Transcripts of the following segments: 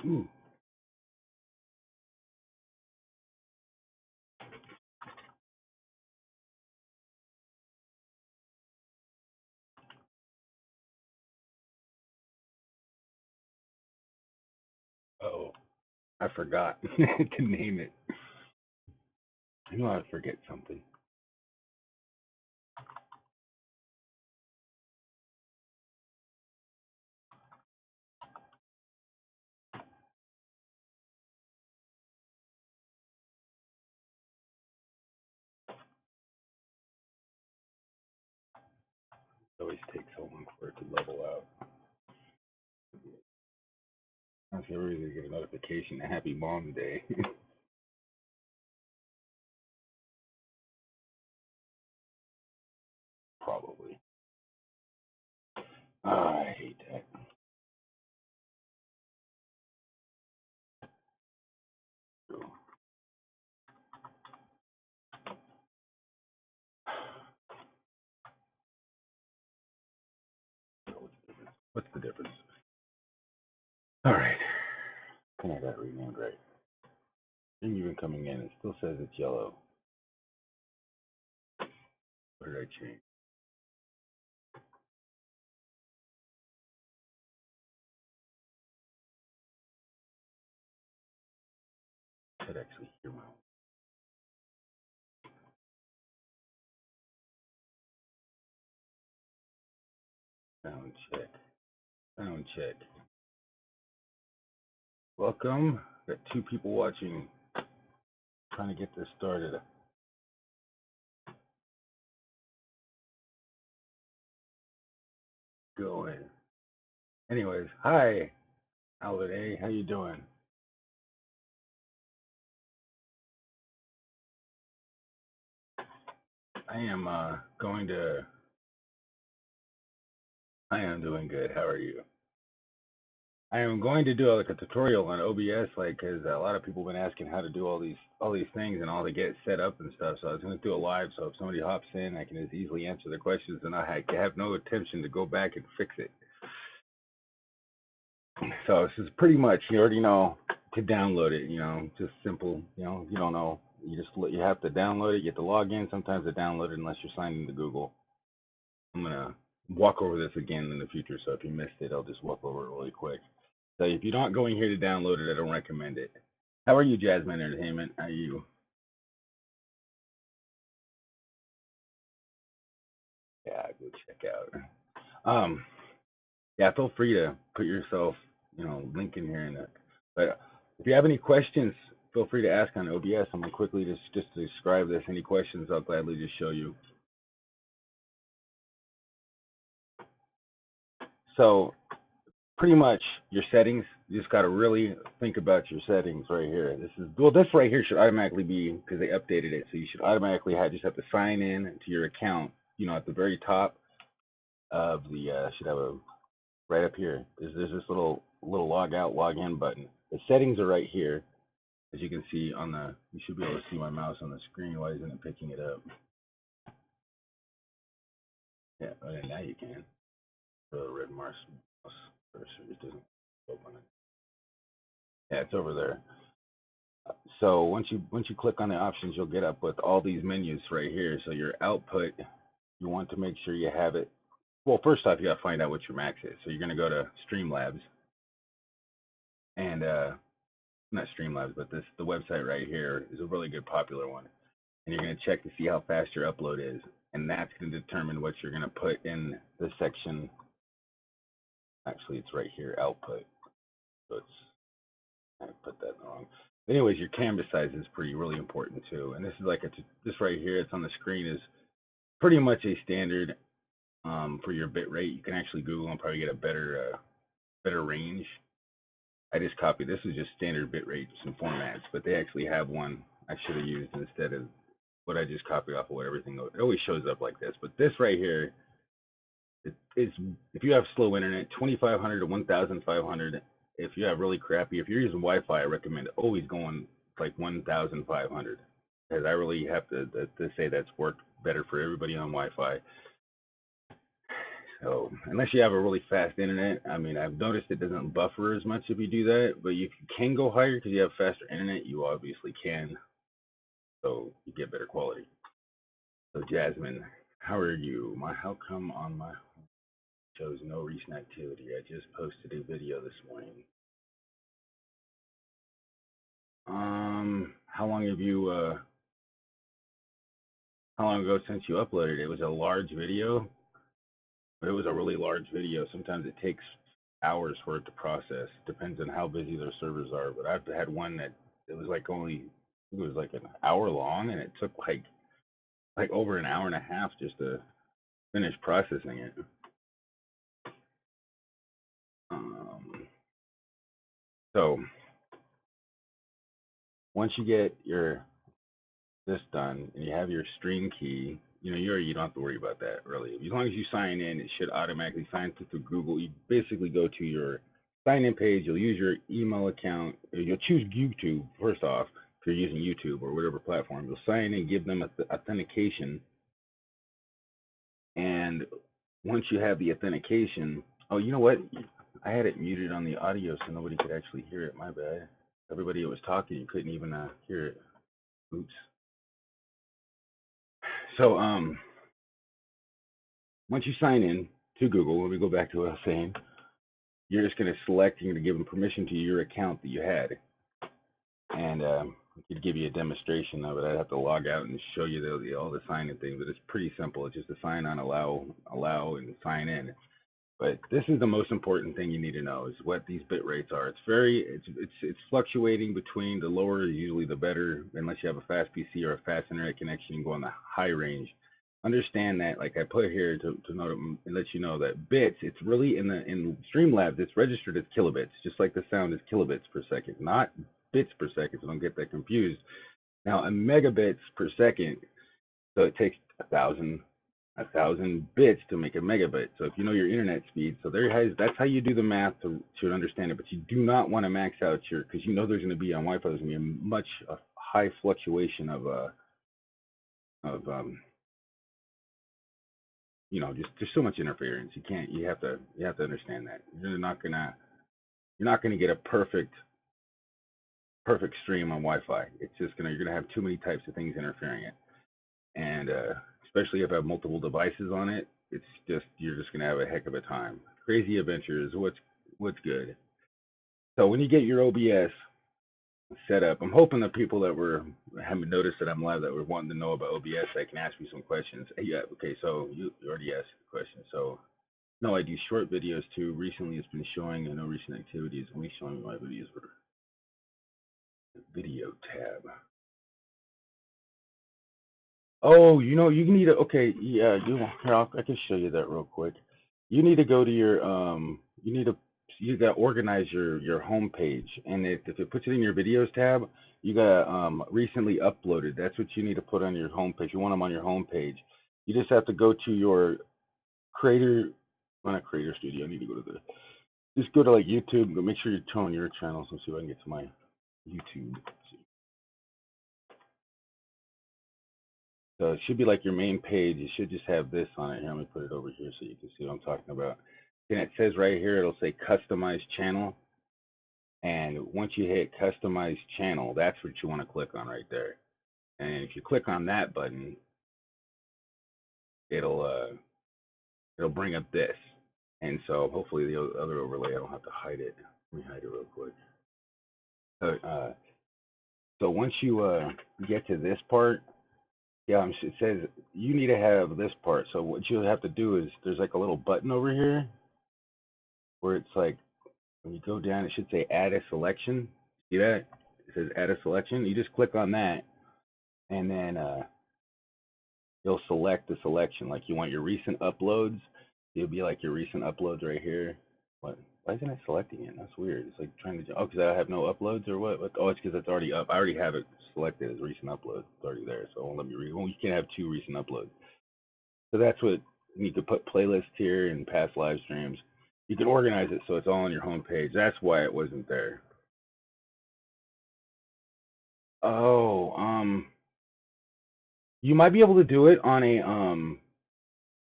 Ooh. Oh, I forgot to name it. I know I forget something. It always takes so long for it to level out. I should really get a notification. Happy Mom's Day. Probably. Oh, I hate that. What's the difference? All right. Can I got renamed right? And even coming in, it still says it's yellow. What did I change? I could actually hear my sound check. Sound check. Welcome. Got 2 people watching. Trying to get this started. Going. Anyways, hi, Albert A. How you doing? I am going to. I am doing good. How are you? I am going to do like a tutorial on OBS, like, because a lot of people have been asking how to do all these things and all to get set up and stuff. So I was going to do it live, so if somebody hops in, I can as easily answer their questions, and I have no intention to go back and fix it. So this is pretty much, you already know to download it. Just simple. You don't know. You have to download it. You have to log in. Sometimes to download it unless you're signed into Google. I'm gonna walk over this again in the future. So if you missed it, I'll just walk over it really quick. So if you're not going here to download it, I don't recommend it. How are you, Jasmine Entertainment? How are you? Yeah, go check out. Yeah, feel free to put yourself, link in here. But if you have any questions, feel free to ask on OBS. I'm gonna quickly just describe this. Any questions, I'll gladly just show you. So pretty much your settings. You just got to really think about your settings right here. This right here should automatically be, because they updated it, so you should automatically just have to sign in to your account. At the very top of the should have a right up here. There's this little log out, log in button. The settings are right here, as you can see on the. You should be able to see my mouse on the screen. Why isn't it picking it up? Yeah, now you can. The red mouse cursor just doesn't open it. Yeah, it's over there. So once you click on the options, you'll get up with all these menus right here. So your output, you want to make sure you have it. Well, first off, you got to find out what your max is. So you're going to go to StreamLabs, and not StreamLabs, but the website right here is a really good popular one. And you're going to check to see how fast your upload is, and that's going to determine what you're going to put in the section. Actually, it's right here, output. So I put that wrong. Anyways, your canvas size is really important too. And this is this right here, it's on the screen, is pretty much a standard for your bit rate. You can actually Google and probably get a better range. I just copied. This is just standard bit rates and formats, but they actually have one I should have used instead of what I just copied off of what everything. It always shows up like this, but this right here is if you have slow internet, 2,500 to 1,500. If you have really crappy, if you're using Wi-Fi, I recommend always going like 1,500, because I really have to say that's worked better for everybody on Wi-Fi. So unless you have a really fast internet, I mean, I've noticed it doesn't buffer as much if you do that. But if you can go higher because you have faster internet, you obviously can. So you get better quality. So Jasmine, how are you? How come on my shows no recent activity? I just posted a video this morning. How long have you? How long ago since you uploaded it? It was a large video, but it was a really large video. Sometimes it takes hours for it to process. Depends on how busy their servers are. But I've had one that it was like it was like an hour long, and it took like over an hour and a half just to finish processing it. So once you get this done and you have your stream key, you don't have to worry about that really. As long as you sign in, it should automatically sign through Google. You basically go to your sign in page, you'll use your email account, you'll choose YouTube first off if you're using YouTube or whatever platform. You'll sign in, give them authentication, and once you have the authentication, oh, you know what? I had it muted on the audio so nobody could actually hear it. My bad. Everybody that was talking, you couldn't even hear it. Oops. So once you sign in to Google, when we go back to what I was saying, you're just going to select, you're going to give them permission to your account that you had. And I could give you a demonstration of it. I'd have to log out and show you all the sign-in things, but it's pretty simple. It's just a sign on, allow, and sign in. But this is the most important thing you need to know is what these bit rates are. It's fluctuating between the lower is usually the better, unless you have a fast PC or a fast internet connection, you can go on the high range. Understand that, like I put here to let you know that bits, it's really in StreamLabs, it's registered as kilobits, just like the sound is kilobits per second, not bits per second, so don't get that confused. Now, a megabits per second, so it takes 1,000 bits to make a megabit. So if you know your internet speed, so that's how you do the math to understand it. But you do not want to max out because you know there's going to be on Wi-Fi, there's going to be a high fluctuation of just there's so much interference. You have to understand that you're not gonna get a perfect stream on Wi-Fi. It's just you're gonna have too many types of things interfering it, and especially if I have multiple devices on it, you're just gonna have a heck of a time. Crazy adventures. What's good. So when you get your OBS set up, I'm hoping the people that haven't noticed that I'm live that were wanting to know about OBS, I can ask you some questions. Yeah, okay. So you already asked the question. So no, I do short videos too. Recently, it's been showing no recent activities, only showing my videos for the video tab. Oh, you need to. Okay, yeah, here, I can show you that real quick. You need to go to your you got to organize your home page, and if it puts it in your videos tab, you got recently uploaded. That's what you need to put on your home page. You want them on your home page. You just have to go to your creator, well, not creator studio. I need to go to just go to like YouTube. But make sure you turn on your channels and see if I can get to my YouTube. So it should be like your main page. You should just have this on it. Here, let me put it over here so you can see what I'm talking about. And it says right here, it'll say customize channel. And once you hit customize channel, that's what you want to click on right there. And if you click on that button, it'll bring up this. And so hopefully the other overlay, I don't have to hide it. Let me hide it real quick. So once you get to this part, yeah, it says you need to have this part. So what you'll have to do is there's like a little button over here where it's like when you go down, it should say add a selection. See that? It says add a selection. You just click on that, and then you'll select the selection. Like you want your recent uploads. It'll be like your recent uploads right here. What? Why isn't it selecting it? That's weird. It's like trying to. Oh, because I have no uploads or what? Oh, it's because it's already up. I already have it selected as recent upload. It's already there, so it won't let me read. Well, you can't have two recent uploads. So that's what you could put playlists here and past live streams. You can organize it so it's all on your home page. That's why it wasn't there. Oh, you might be able to do it on a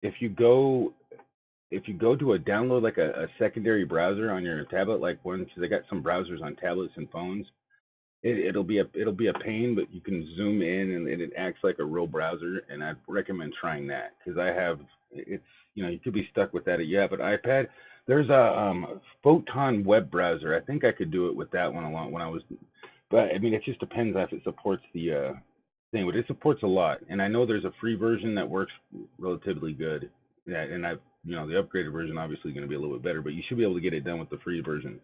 if you go if you go to download like a secondary browser on your tablet, like one, because they got some browsers on tablets and phones. It'll be a pain, but you can zoom in and it acts like a real browser, and I'd recommend trying that because it's you could be stuck with that. You have an iPad. There's a Photon web browser. I think I could do it with that one along when I was, but I mean it just depends if it supports the thing. But it supports a lot, and I know there's a free version that works relatively good. Yeah, and the upgraded version obviously going to be a little bit better, but you should be able to get it done with the free version.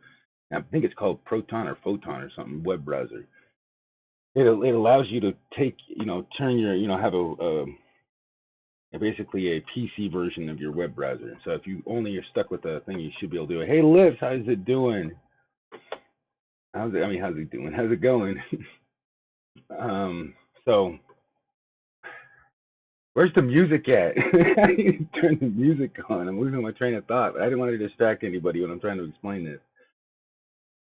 I think it's called Proton or Photon or something web browser. It allows you to turn your have basically a PC version of your web browser. So if you only are stuck with the thing, you should be able to do it. Hey, Liv, how's it doing? How's it doing? How's it going? So where's the music at? I need to turn the music on. I'm losing my train of thought, but I didn't want to distract anybody when I'm trying to explain this.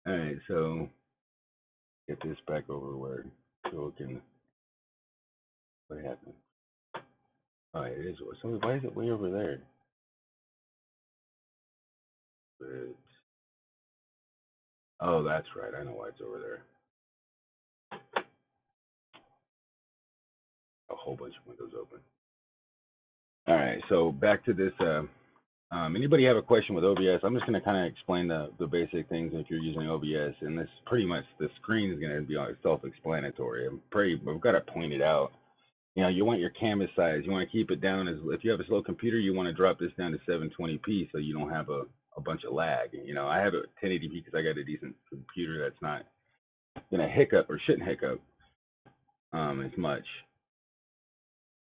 All right, so get this back over where so we can. What happened? Oh, it is. So why is it way over there? Oh, that's right. I know why it's over there. A whole bunch of windows open. All right, so back to this. Anybody have a question with OBS? I'm just going to kind of explain the basic things if you're using OBS, and this pretty much the screen is going to be self-explanatory. I've got to point it out. You want your canvas size. You want to keep it down if you have a slow computer, you want to drop this down to 720p so you don't have a bunch of lag. I have it 1080p because I got a decent computer that's not gonna hiccup or shouldn't hiccup as much.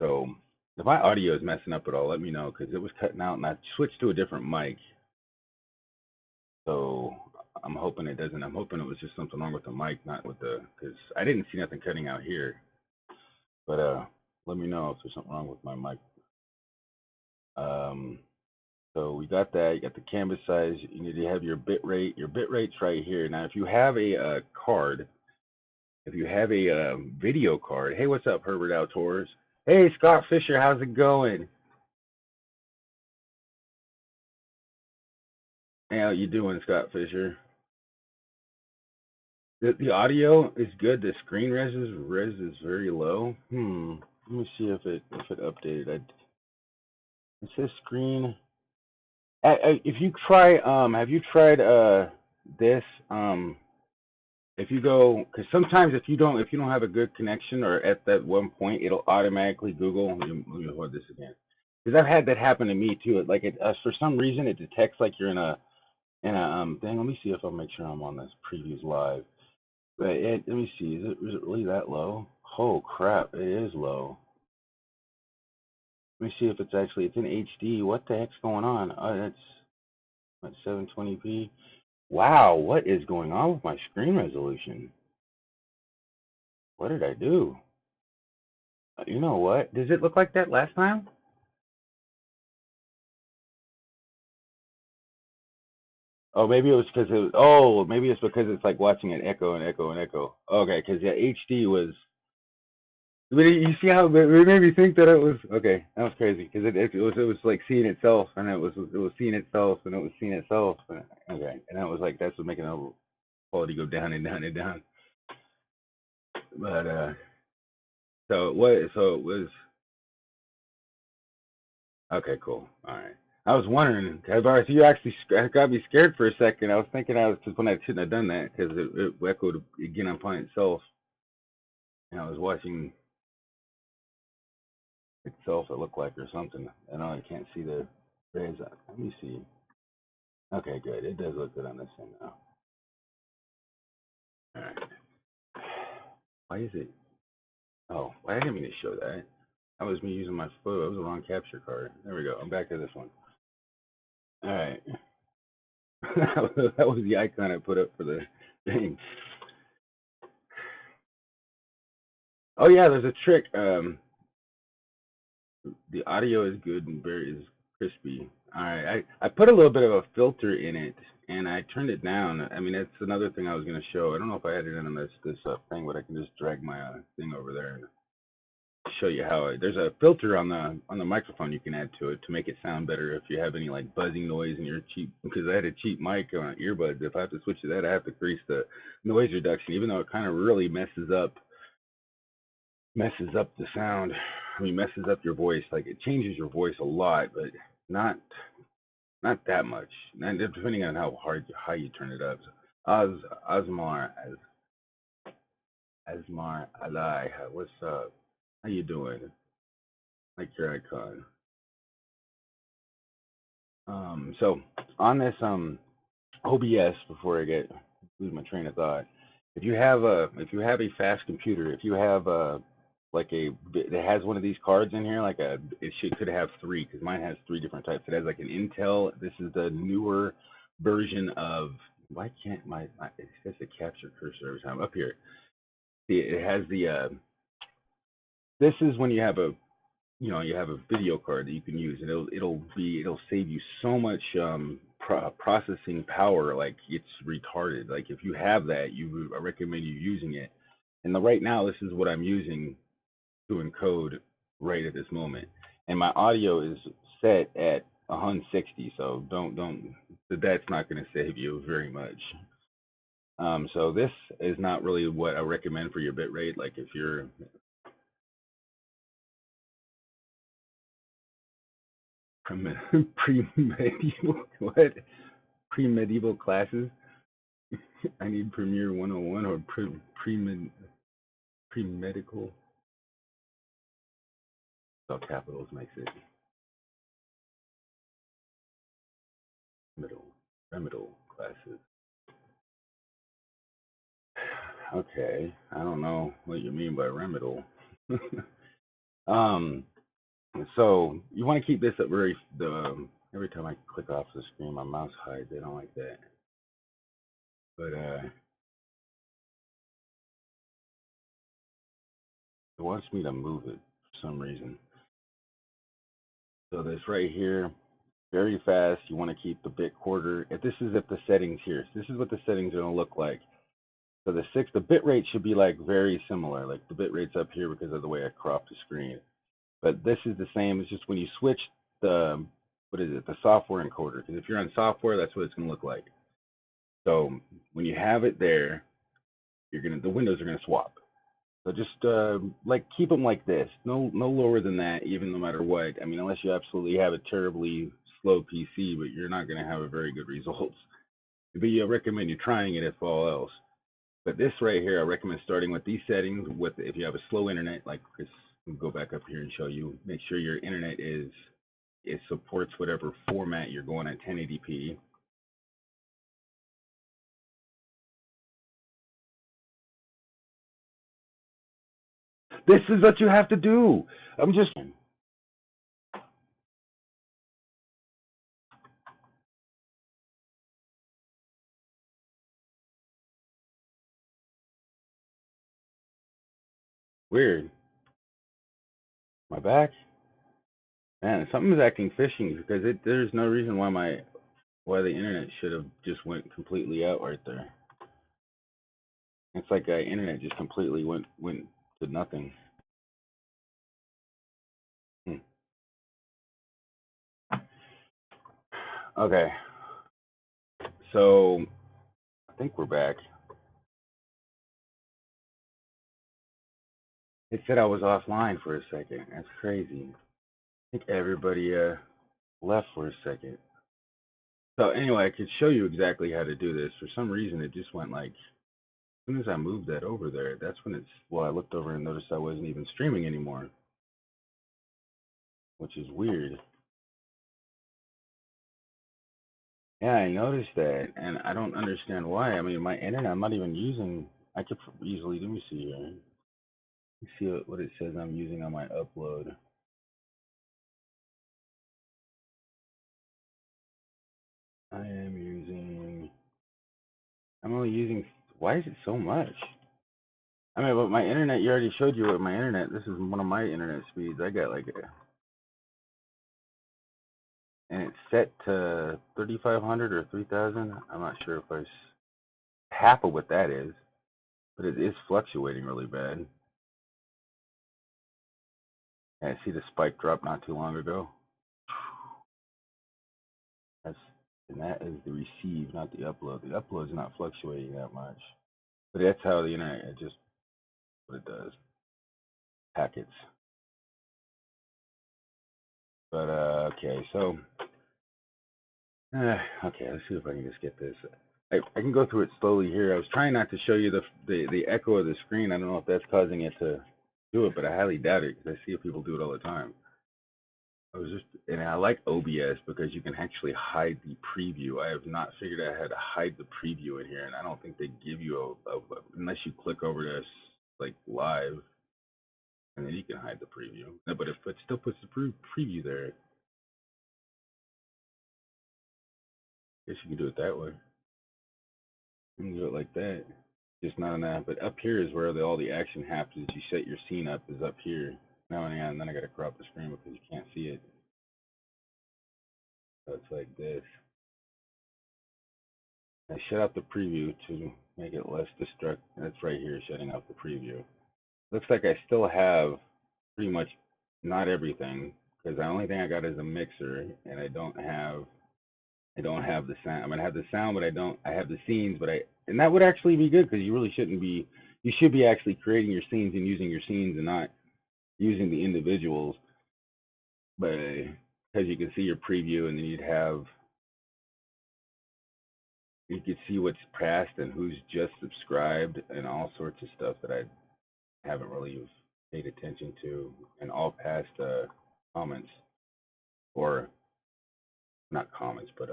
So if my audio is messing up at all, let me know because it was cutting out and I switched to a different mic. So I'm hoping it doesn't. I'm hoping it was just something wrong with the mic, not with because I didn't see nothing cutting out here. But let me know if there's something wrong with my mic. So we got that. You got the canvas size. You need to have your bit rate. Your bit rate's right here. Now, if you have a card, if you have a video card, hey, what's up, Herbert Outdoors? Hey, Scott Fisher, how's it going? Hey, how you doing, Scott Fisher? The audio is good. The screen res is very low. Let me see if it updated. It says screen. If you try, have you tried this? If you go, because sometimes if you don't have a good connection or at that one point, it'll automatically Google. Let me hold this again, because I've had that happen to me too. For some reason it detects like you're in a thing. Let me see if I'll make sure I'm on this previews live. But let me see, is it really that low? Oh crap, it is low. Let me see if it's in HD. What the heck's going on? Oh, that's 720p. Wow, what is going on with my screen resolution? What did I do? You know what? Does it look like that last time? Oh, maybe it was because it was. Oh, maybe it's because it's like watching an echo and echo and echo. Okay, because yeah, HD was. But you see how it made me think that it was okay. That was crazy because it was like seeing itself, and it was seeing itself, and it was seeing itself. Okay, and that was like that's what making the quality go down and down and down. But so it was okay. Cool. All right. I was wondering, because you actually got me scared for a second. I was thinking because when I shouldn't have done that because it echoed again upon itself, and I was watching itself. It looked like or something. I know I can't see the rays. Let me see. Okay, good. It does look good on this thing now. All right. Why is it? Oh, I didn't mean to show that. That was me using my photo. It was the wrong capture card. There we go. I'm back to this one. All right. That was the icon I put up for the thing. Oh yeah, there's a trick. The audio is good and very crispy. All right, I put a little bit of a filter in it, and I turned it down. I mean, that's another thing I was gonna show. I don't know if I had it in on this thing, but I can just drag my thing over there and show you how there's a filter on the microphone you can add to it to make it sound better if you have any like buzzing noise in your cheap, because I had a cheap mic on earbuds. If I have to switch to that, I have to increase the noise reduction, even though it kind of really messes up the sound. I mean, messes up your voice. Like it changes your voice a lot, but not that much. And depending on how high you turn it up. Osmar Asmar Alai, what's up? How you doing? Like your icon. So on this OBS, before I lose my train of thought, if you have a fast computer, if you have a like a that has one of these cards in here, like could have three, because mine has three different types. It has like an Intel. This is the newer version of. Why can't it says the capture cursor every time up here? See, it has the this is when you have a you have a video card that you can use, and it'll save you so much processing power, like it's retarded. Like if you have that, I recommend you using it. And right now, this is what I'm using to encode right at this moment. And my audio is set at 160, so that's not going to save you very much. So this is not really what I recommend for your bit rate. Like if you're pre-medieval what? Pre-medieval classes. I need Premiere 101 or pre-medical. So capitals makes it remedial classes. Okay, I don't know what you mean by remedial. So you want to keep this at every time I click off the screen, my mouse hides. I don't like that. But it wants me to move it for some reason. So this right here, very fast. You want to keep the bit quarter. If the settings here. So this is what the settings are going to look like. So the bit rate should be like very similar. Like the bit rate's up here because of the way I cropped the screen. But this is the same. It's just when you switch the software encoder. Because if you're on software, that's what it's going to look like. So when you have it there, the windows are going to swap. So just like keep them like this. No lower than that, even no matter what. I mean, unless you absolutely have a terribly slow PC, but you're not going to have a very good results. But I recommend you trying it if all else. But this right here, I recommend starting with these settings. If you have a slow internet, like Chris, we'll go back up here and show you. Make sure your internet it supports whatever format you're going at 1080p. This is what you have to do. I'm just weird. My back, man, something's acting fishy because there's no reason why the internet should have just went completely out right there. It's like the internet just completely went to nothing. Okay, so I think we're back. It said I was offline for a second. That's crazy. I think everybody left for a second. So anyway, I could show you exactly how to do this. For some reason, it just went like, as soon as I moved that over there, that's when I looked over and noticed I wasn't even streaming anymore, which is weird. Yeah, I noticed that, and I don't understand why. I mean, my internet, I'm not even using, I could easily, let me see here. Let me see what it says I'm using on my upload. I'm only using, why is it so much? I mean, but my internet, you already showed you what my internet, this is one of my internet speeds. I got and it's set to 3,500 or 3,000. I'm not sure if half of what that is, but it is fluctuating really bad. Yeah, see the spike drop not too long ago? That's and that is the receive, not the upload. The upload is not fluctuating that much. But that's how the internet, it just, what it does. Packets. But, okay, so, okay, let's see if I can just get this. I can go through it slowly here. I was trying not to show you the echo of the screen. I don't know if that's causing it to do it, but I highly doubt it because I see people do it all the time. And I like OBS because you can actually hide the preview. I have not figured out how to hide the preview in here, and I don't think they give you unless you click over to like live, and then you can hide the preview. No, but it still puts the preview there. Guess you can do it that way. You can do it like that. Just not enough. But up here is where all the action happens. You set your scene up is up here. Now and then I got to crop the screen because you can't see it. So it's like this. I shut out the preview to make it less destructive. That's right here, shutting out the preview. Looks like I still have pretty much not everything because the only thing I got is a mixer, and I don't have the sound. I'm gonna have the sound, but I have the scenes, and that would actually be good because you really shouldn't be. You should be actually creating your scenes and using your scenes and not using the individuals. But because you can see your preview, and then you could see what's passed and who's just subscribed and all sorts of stuff that I haven't really paid attention to, and all past comments, or not comments, but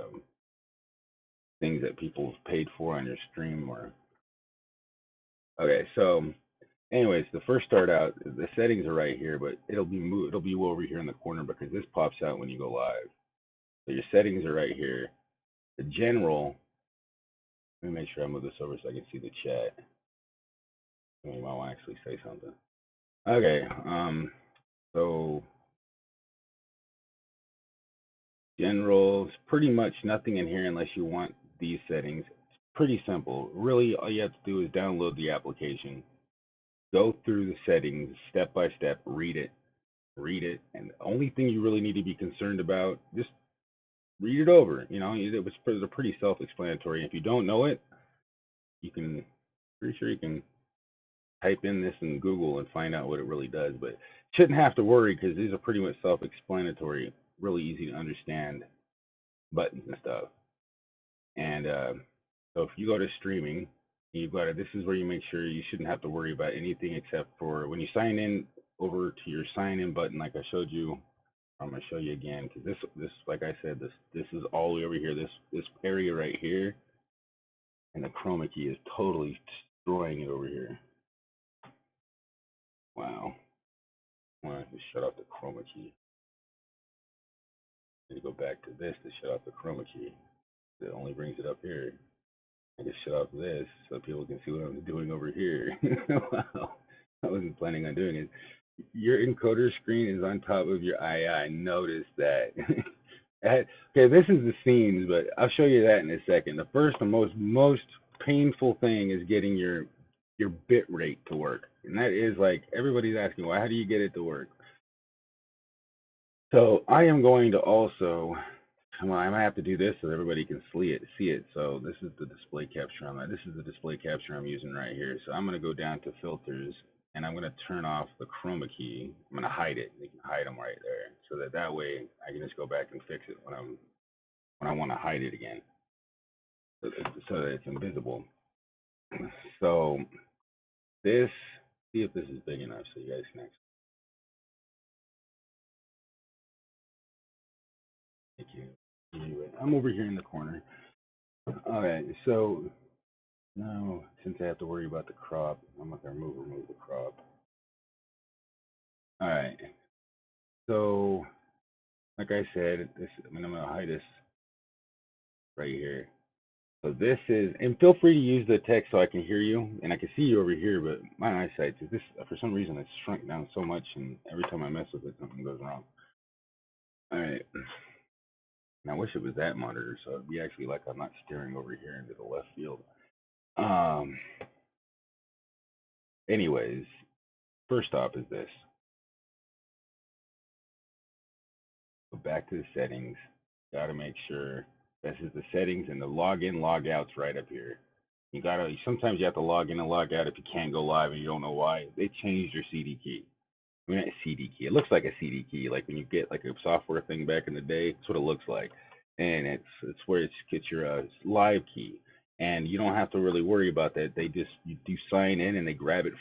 things that people have paid for on your stream. Or okay, so anyways, the first start out, the settings are right here, but it'll be over here in the corner because this pops out when you go live. So your settings are right here. The general. Let me make sure I move this over so I can see the chat. You might want to actually say something. Okay. So general, pretty much nothing in here unless you want these settings. It's pretty simple. Really, all you have to do is download the application, go through the settings step by step, read it, and the only thing you really need to be concerned about, just read it over. They're pretty self-explanatory. If you don't know it, pretty sure you can type in this in Google and find out what it really does. But shouldn't have to worry because these are pretty much self-explanatory, really easy to understand buttons and stuff. And so if you go to streaming, this is where you make sure you shouldn't have to worry about anything except for when you sign in over to your sign in button, like I showed you. I'm gonna show you again because this, like I said, this is all the way over here. This area right here, and the chroma key is totally destroying it over here. Wow. I want to shut off the chroma key. I need to go back to this to shut off the chroma key. It only brings it up here. I just shut off this so people can see what I'm doing over here. Wow. I wasn't planning on doing it. Your encoder screen is on top of your eye. I noticed that. Okay, this is the scenes, but I'll show you that in a second. The first and most painful thing is getting your bit rate to work. And that is like everybody's asking, well, how do you get it to work? So I am going to also, well, I might have to do this so everybody can see it. So this is the display capture this is the display capture I'm using right here. So I'm going to go down to filters, and I'm going to turn off the chroma key. I'm going to hide it. You can hide them right there, so that way I can just go back and fix it when I want to hide it again, so that it's invisible. So this, see if this is big enough so you guys can actually. Thank you. Anyway, I'm over here in the corner. All right, so now since I have to worry about the crop, I'm not gonna remove the crop. All right. So, like I said, I'm gonna hide this right here. So this is, and feel free to use the text so I can hear you and I can see you over here. But my eyesight, this for some reason it's shrunk down so much, and every time I mess with it, something goes wrong. All right. And I wish it was that monitor, so it'd be actually like I'm not staring over here into the left field. Anyways, first off is this. back to the settings. Got to make sure this is the settings and the login, log out's right up here. You gotta. Sometimes you have to log in and log out if you can't go live and you don't know why. They changed your CD key. I mean, not CD key. It looks like a CD key, like when you get like a software thing back in the day. That's what it looks like, and it's where it gets your live key, and you don't have to really worry about that. They just you do sign in and they grab it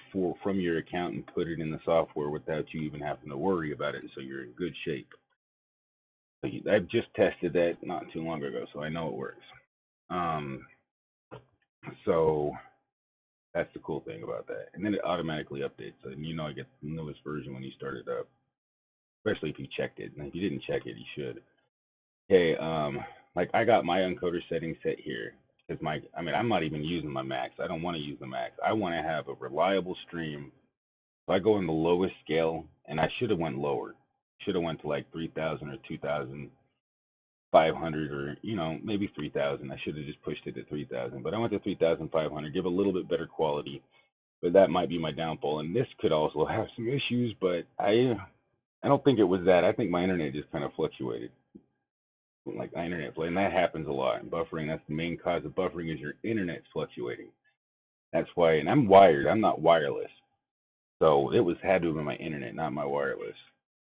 from your account and put it in the software without you even having to worry about it. So you're in good shape. So I've just tested that not too long ago, so I know it works. Um, so that's the cool thing about that. And then it automatically updates, and you know I get the newest version when you start it up, especially if you checked it. And if you didn't check it, you should. Okay, like I got my encoder setting set here because I mean, I'm not even using my max. I don't want to use the max. I want to have a reliable stream. So I go in the lowest scale, and I should have went lower. Should have went to like 3,000 or 2,500 or maybe 3,000. I should have just pushed it to 3,000, but I went to 3,500. Give a little bit better quality, but that might be my downfall. And this could also have some issues, but I don't think it was that. I think my internet just kind of fluctuated, like my internet play, and that happens a lot. And buffering, that's the main cause of buffering, is your internet's fluctuating. That's why, and I'm wired. I'm not wireless, so it had to have been my internet, not my wireless.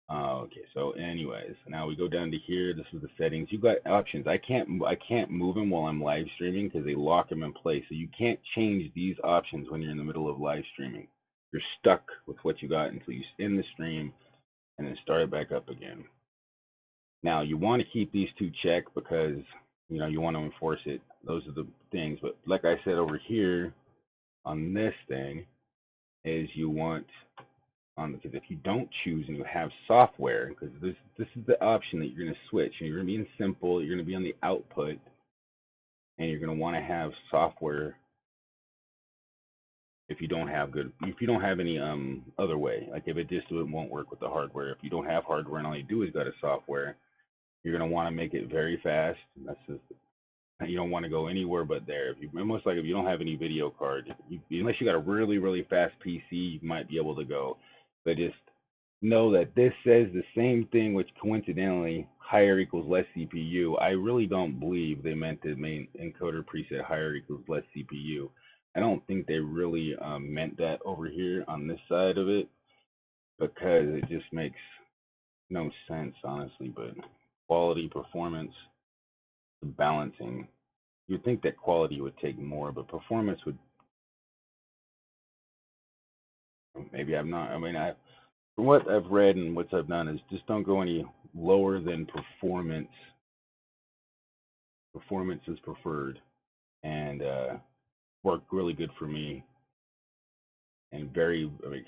Okay, so anyways, now we go down to here. This is the settings. You got options. I can't move them while I'm live streaming because they lock them in place. So you can't change these options when you're in the middle of live streaming. You're stuck with what you got until you end the stream and then start it back up again. Now you want to keep these two checked because you want to enforce it. Those are the things. But like I said over here on this thing, is you want because if you don't choose and you have software, because this is the option that you're going to switch, and you're going to be in simple, you're going to be on the output, and you're going to want to have software. If you don't have any other way, like if it just won't work with the hardware, if you don't have hardware and all you do is got a software, you're going to want to make it very fast. That's just, you don't want to go anywhere but there. If you don't have any video card, unless you got a really really fast PC, you might be able to go. But just know that this says the same thing, which coincidentally higher equals less CPU. I really don't believe they meant the main encoder preset higher equals less CPU. I don't think they really meant that over here on this side of it, because it just makes no sense, honestly. But quality, performance, the balancing, you'd think that quality would take more, but performance would. Maybe I'm not. I mean, from what I've read and what I've done is just don't go any lower than performance. Performance is preferred, and worked really good for me. And I mean,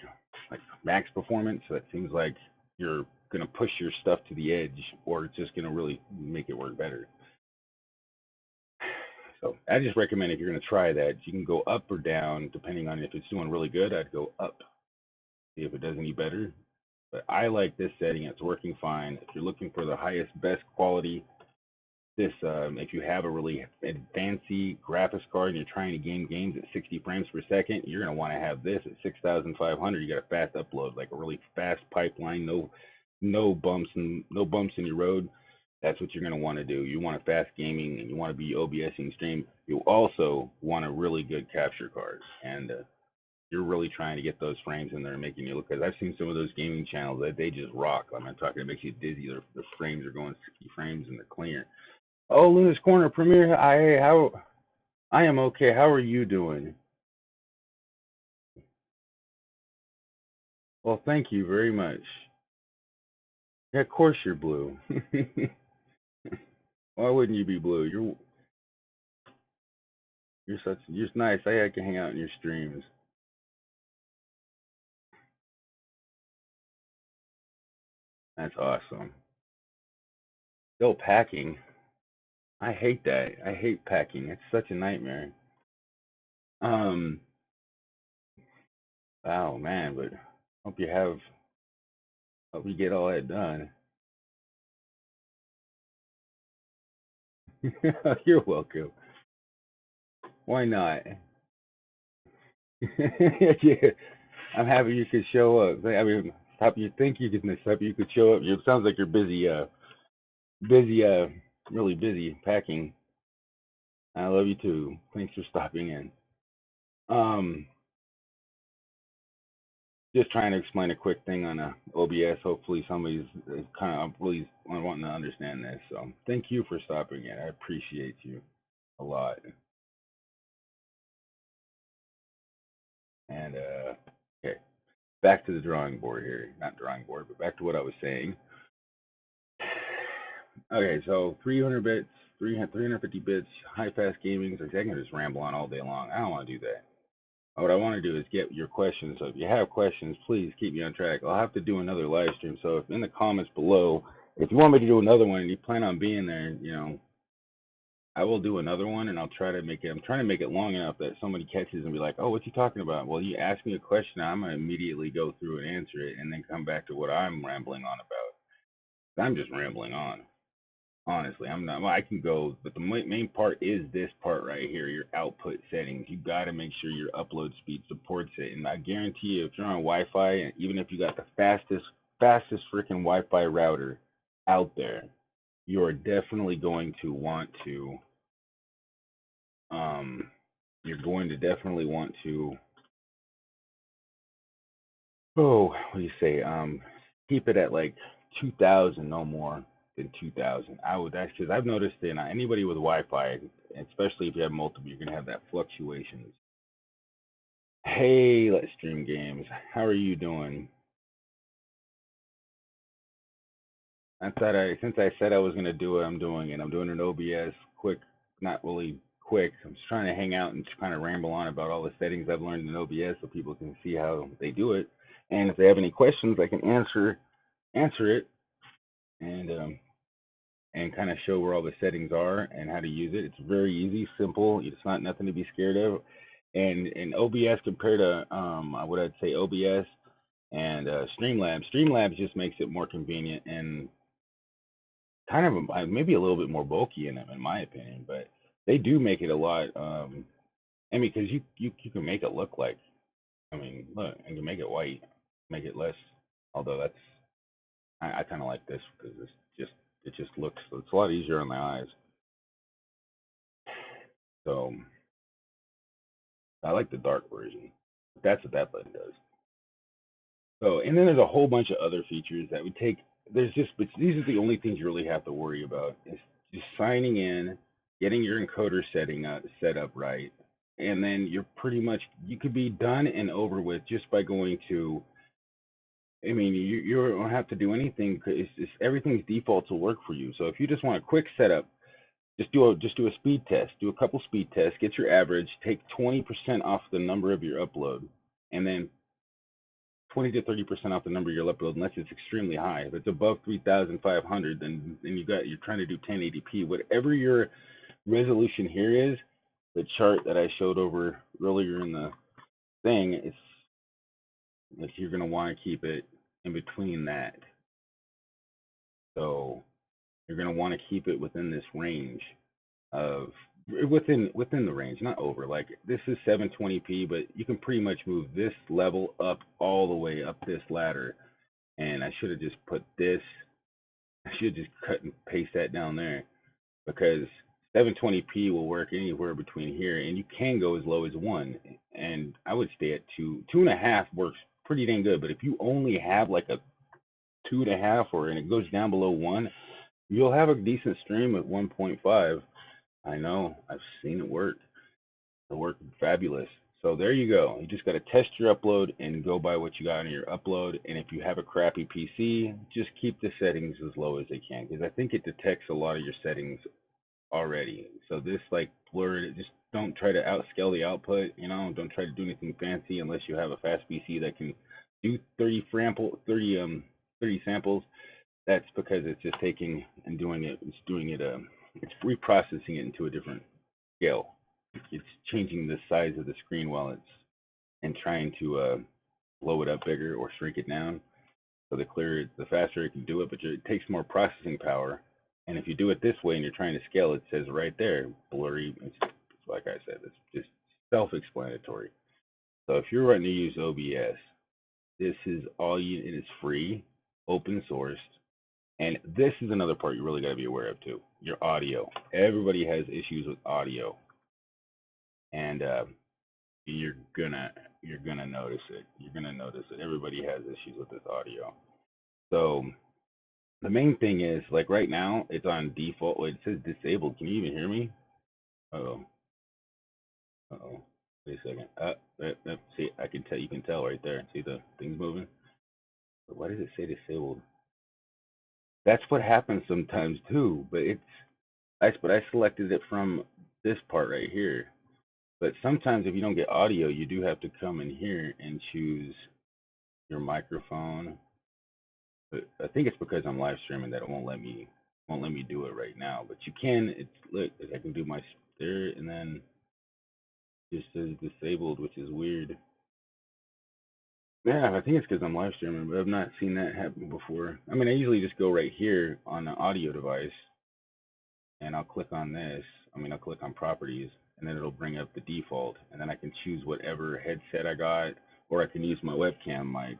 like max performance. So it seems like you're gonna push your stuff to the edge, or it's just gonna really make it work better. So I just recommend, if you're gonna try that, you can go up or down depending on if it's doing really good. I'd go up, see if it does any better. But I like this setting. It's working fine. If you're looking for the highest, best quality, if you have a really fancy graphics card and you're trying to game games at 60 frames per second, you're going to want to have this at 6,500. You got a fast upload, like a really fast pipeline, no bumps in your road. That's what you're going to want to do. You want a fast gaming, and you want to be OBSing stream. You also want a really good capture card, and you're really trying to get those frames in there and making you look. Because I've seen some of those gaming channels that they just rock. I'm not talking, it makes you dizzy. Their frames are going 60 frames and they're clear. Oh, Luna's Corner Premiere. I am okay. How are you doing? Well, thank you very much. Yeah, of course you're blue. Why wouldn't you be blue? You're nice. I can hang out in your streams. That's awesome. Still packing. I hate that. I hate packing. It's such a nightmare. Um. Oh man, but hope you get all that done. You're welcome. Why not? Yeah, I'm happy you could show up. I mean, happy you think you could show up. It sounds like you're busy. Busy, really busy packing. I love you too. Thanks for stopping in. Um, just trying to explain a quick thing on OBS. Hopefully, somebody's kind of really wanting to understand this. So, thank you for stopping in. I appreciate you a lot. And okay, back to the drawing board here. Not drawing board, but back to what I was saying. Okay, so 300 bits, 350 bits, high fast gaming. So I can just ramble on all day long. I don't want to do that. What I want to do is get your questions. So if you have questions, please keep me on track. I'll have to do another live stream. So if in the comments below, if you want me to do another one and you plan on being there, I will do another one and I'll try to make it. I'm trying to make it long enough that somebody catches and be like, "Oh, what's he talking about?" Well, you ask me a question, I'm gonna immediately go through and answer it, and then come back to what I'm rambling on about. I'm just rambling on. Honestly, I'm not. Well, I can go, but the main part is this part right here, your output settings. You got to make sure your upload speed supports it. And I guarantee you, if you're on Wi-Fi, and even if you got the fastest freaking Wi-Fi router out there, you're definitely going to want to. Um, you're going to definitely want to. Oh, what do you say? Keep it at like 2,000, no more than 2,000. I would that's because I've noticed that anybody with Wi-Fi, especially if you have multiple, you're gonna have that fluctuations. Hey, let's stream games. How are you doing? I thought since I said I was gonna do it, I'm doing it. I'm doing an OBS quick, not really quick. I'm just trying to hang out and kind of ramble on about all the settings I've learned in OBS so people can see how they do it. And if they have any questions, I can answer it and kind of show where all the settings are and how to use it. It's very easy, simple. It's not nothing to be scared of. And in OBS compared to what I'd say OBS and StreamLabs, StreamLabs just makes it more convenient and kind of maybe a little bit more bulky in them, in my opinion. But they do make it a lot. I mean, because you can make it look like. I mean, look, and you make it white, make it less. Although I kind of like this because it just looks it's a lot easier on the eyes. So I like the dark version. That's what that button does. So, and then there's a whole bunch of other features that would take. But these are the only things you really have to worry about. Is just signing in, getting your encoder set up right, and then you could be done and over with just by going to. I mean, you don't have to do anything. It's everything's default to work for you. So if you just want a quick setup, just do a speed test. Do a couple speed tests. Get your average. Take 20% off the number of your upload, and then 20 to 30% off the number of your upload, unless it's extremely high. If it's above 3,500, then you're trying to do 1080p. Whatever your resolution here is, the chart that I showed over earlier in the thing, you're going to want to keep it in between that. So you're going to want to keep it within this range of within the range, not over. Like this is 720p, but you can pretty much move this level up all the way up this ladder. And I should have just put this. I should just cut and paste that down there because 720p will work anywhere between here, and you can go as low as 1. And I would stay at 2. 2.5 works pretty dang good. But if you only have like a 2.5 and it goes down below 1, you'll have a decent stream at 1.5. I know, I've seen it work. It worked fabulous. So there you go. You just got to test your upload and go by what you got on your upload. And if you have a crappy PC, just keep the settings as low as they can because I think it detects a lot of your settings already. So this like blur, just don't try to outscale the output. Don't try to do anything fancy unless you have a fast PC that can do 30 samples. That's because it's just taking and doing it. It's reprocessing it into a different scale. It's changing the size of the screen while it's and trying to blow it up bigger or shrink it down. So the faster it can do it, but it takes more processing power. And if you do it this way and you're trying to scale, it says right there, blurry. It's like I said, it's just self-explanatory. So if you're wanting to use OBS, this is all you. It is free, open sourced. And this is another part you really got to be aware of too. Your audio. Everybody has issues with audio, and you're gonna you're gonna notice it. You're gonna notice it. Everybody has issues with this audio. So the main thing is like right now it's on default. It says disabled. Can you even hear me? Oh, oh. Wait a second. See, I can tell. You can tell right there. See the things moving. But why does it say disabled? That's what happens sometimes too. But I selected it from this part right here. But sometimes if you don't get audio, you do have to come in here and choose your microphone. But I think it's because I'm live streaming that it won't let me do it right now. But you can. It's look. I can do my there and then it just says disabled, which is weird. Yeah, I think it's because I'm live streaming, but I've not seen that happen before. I mean, I usually just go right here on the audio device and I'll click on this. I'll click on properties and then it'll bring up the default. And then I can choose whatever headset I got, or I can use my webcam mic.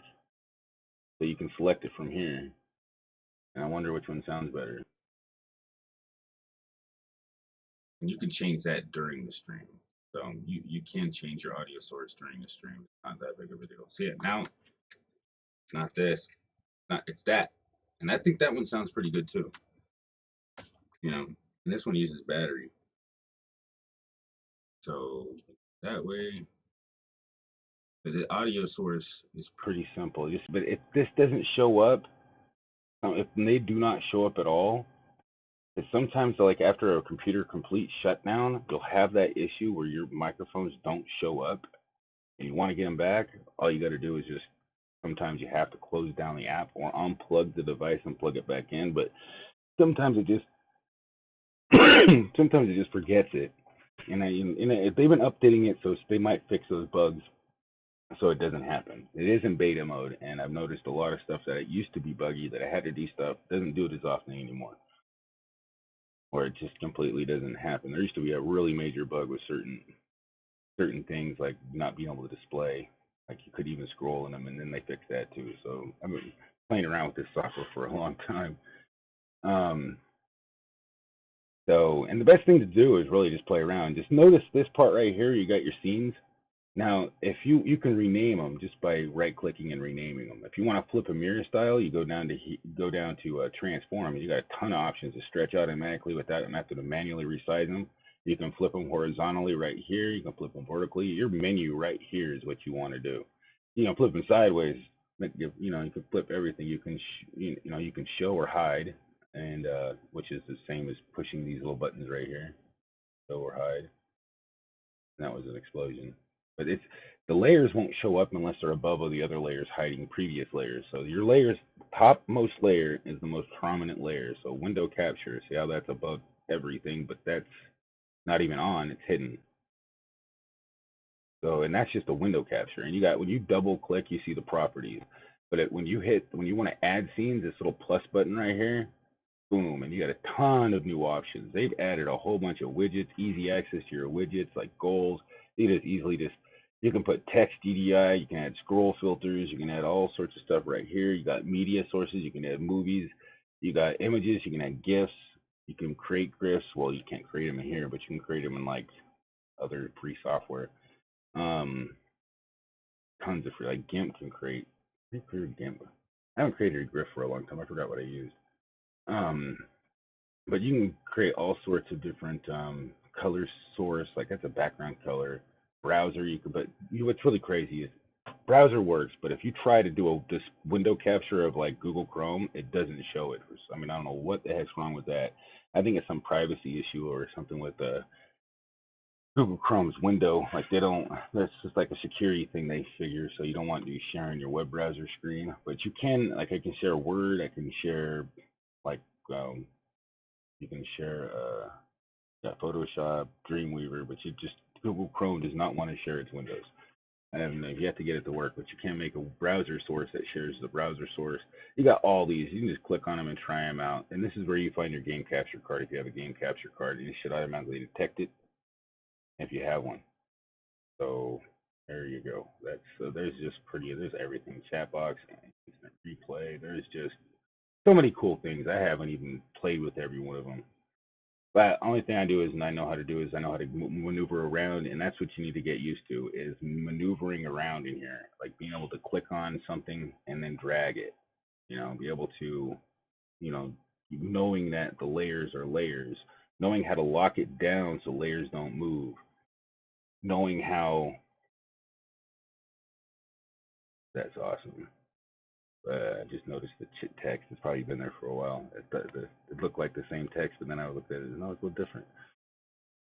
So you can select it from here. And I wonder which one sounds better. And you can change that during the stream. So you can change your audio source during the stream. It's not that big of a deal. See it now? It's not this. It's that. And I think that one sounds pretty good too. And this one uses battery. So that way, but the audio source is pretty simple. But if this doesn't show up, if they do not show up at all, sometimes like after a computer complete shutdown, you'll have that issue where your microphones don't show up, and you want to get them back. All you got to do is just sometimes you have to close down the app or unplug the device and plug it back in. But sometimes it just sometimes it just forgets it. They've been updating it, so they might fix those bugs so it doesn't happen. It is in beta mode, and I've noticed a lot of stuff that it used to be buggy that I had to do stuff doesn't do it as often anymore, or it just completely doesn't happen. There used to be a really major bug with certain things like not being able to display, like you could even scroll in them, and then they fixed that too. So I've been playing around with this software for a long time. Um, and the best thing to do is really just play around. Just notice this part right here. You got your scenes. Now, if you can rename them just by right-clicking and renaming them. If you want to flip a mirror style, you go down to transform. You got a ton of options to stretch automatically without having to manually resize them. You can flip them horizontally right here. You can flip them vertically. Your menu right here is what you want to do. Flip them sideways. You can flip everything. You can show or hide, and which is the same as pushing these little buttons right here, show or hide. And that was an explosion. But the layers won't show up unless they're above all the other layers hiding previous layers. So your topmost layer is the most prominent layer. So window capture, see how that's above everything, but that's not even on, it's hidden. So, and that's just a window capture. And when you double click, you see the properties. But when you want to add scenes, this little plus button right here, boom, and you got a ton of new options. They've added a whole bunch of widgets, easy access to your widgets like goals. You can put text DDI, you can add scroll filters, you can add all sorts of stuff right here. You got media sources, you can add movies, you got images, you can add GIFs, you can create GIFs. Well, you can't create them in here, but you can create them in like other free software. Tons of free, like GIMP can create. GIMP. I haven't created a GIF for a long time. I forgot what I used. But you can create all sorts of different color source, like that's a background color. Browser, what's really crazy is browser works, but if you try to do this window capture of like Google Chrome, it doesn't show it. I don't know what the heck's wrong with that. I think it's some privacy issue or something with Google Chrome's window. Like that's just like a security thing they figure, so you don't want you sharing your web browser screen. But you can, like I can share Word, I can share like you can share Photoshop, Dreamweaver, but Google Chrome does not want to share its windows. And you have to get it to work, but you can't make a browser source that shares the browser source. You got all these. You can just click on them and try them out. And this is where you find your game capture card. If you have a game capture card, it should automatically detect it if you have one. So there you go. There's everything. Chat box, instant replay. So many cool things. I haven't even played with every one of them. But the only thing I do is, and I know how to do is, I know how to maneuver around, and that's what you need to get used to is maneuvering around in here, like being able to click on something and then drag it. Be able to, you know, knowing that the layers are layers, knowing how to lock it down so layers don't move, knowing how. That's awesome. I just noticed the text. It's probably been there for a while. It looked like the same text, but then I looked at it and no, it's a little different.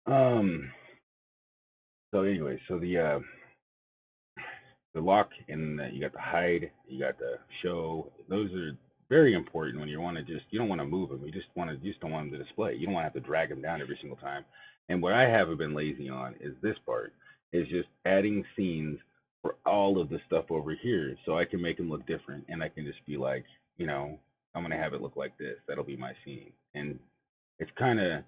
Um. So anyway, so the lock and you got the hide, you got the show. Those are very important when you don't want to move them. You just don't want them to display. You don't want to have to drag them down every single time. And what I haven't been lazy on is this part is just adding scenes for all of the stuff over here, so I can make them look different, and I can just be like, I'm gonna have it look like this. That'll be my scene, and it's kind of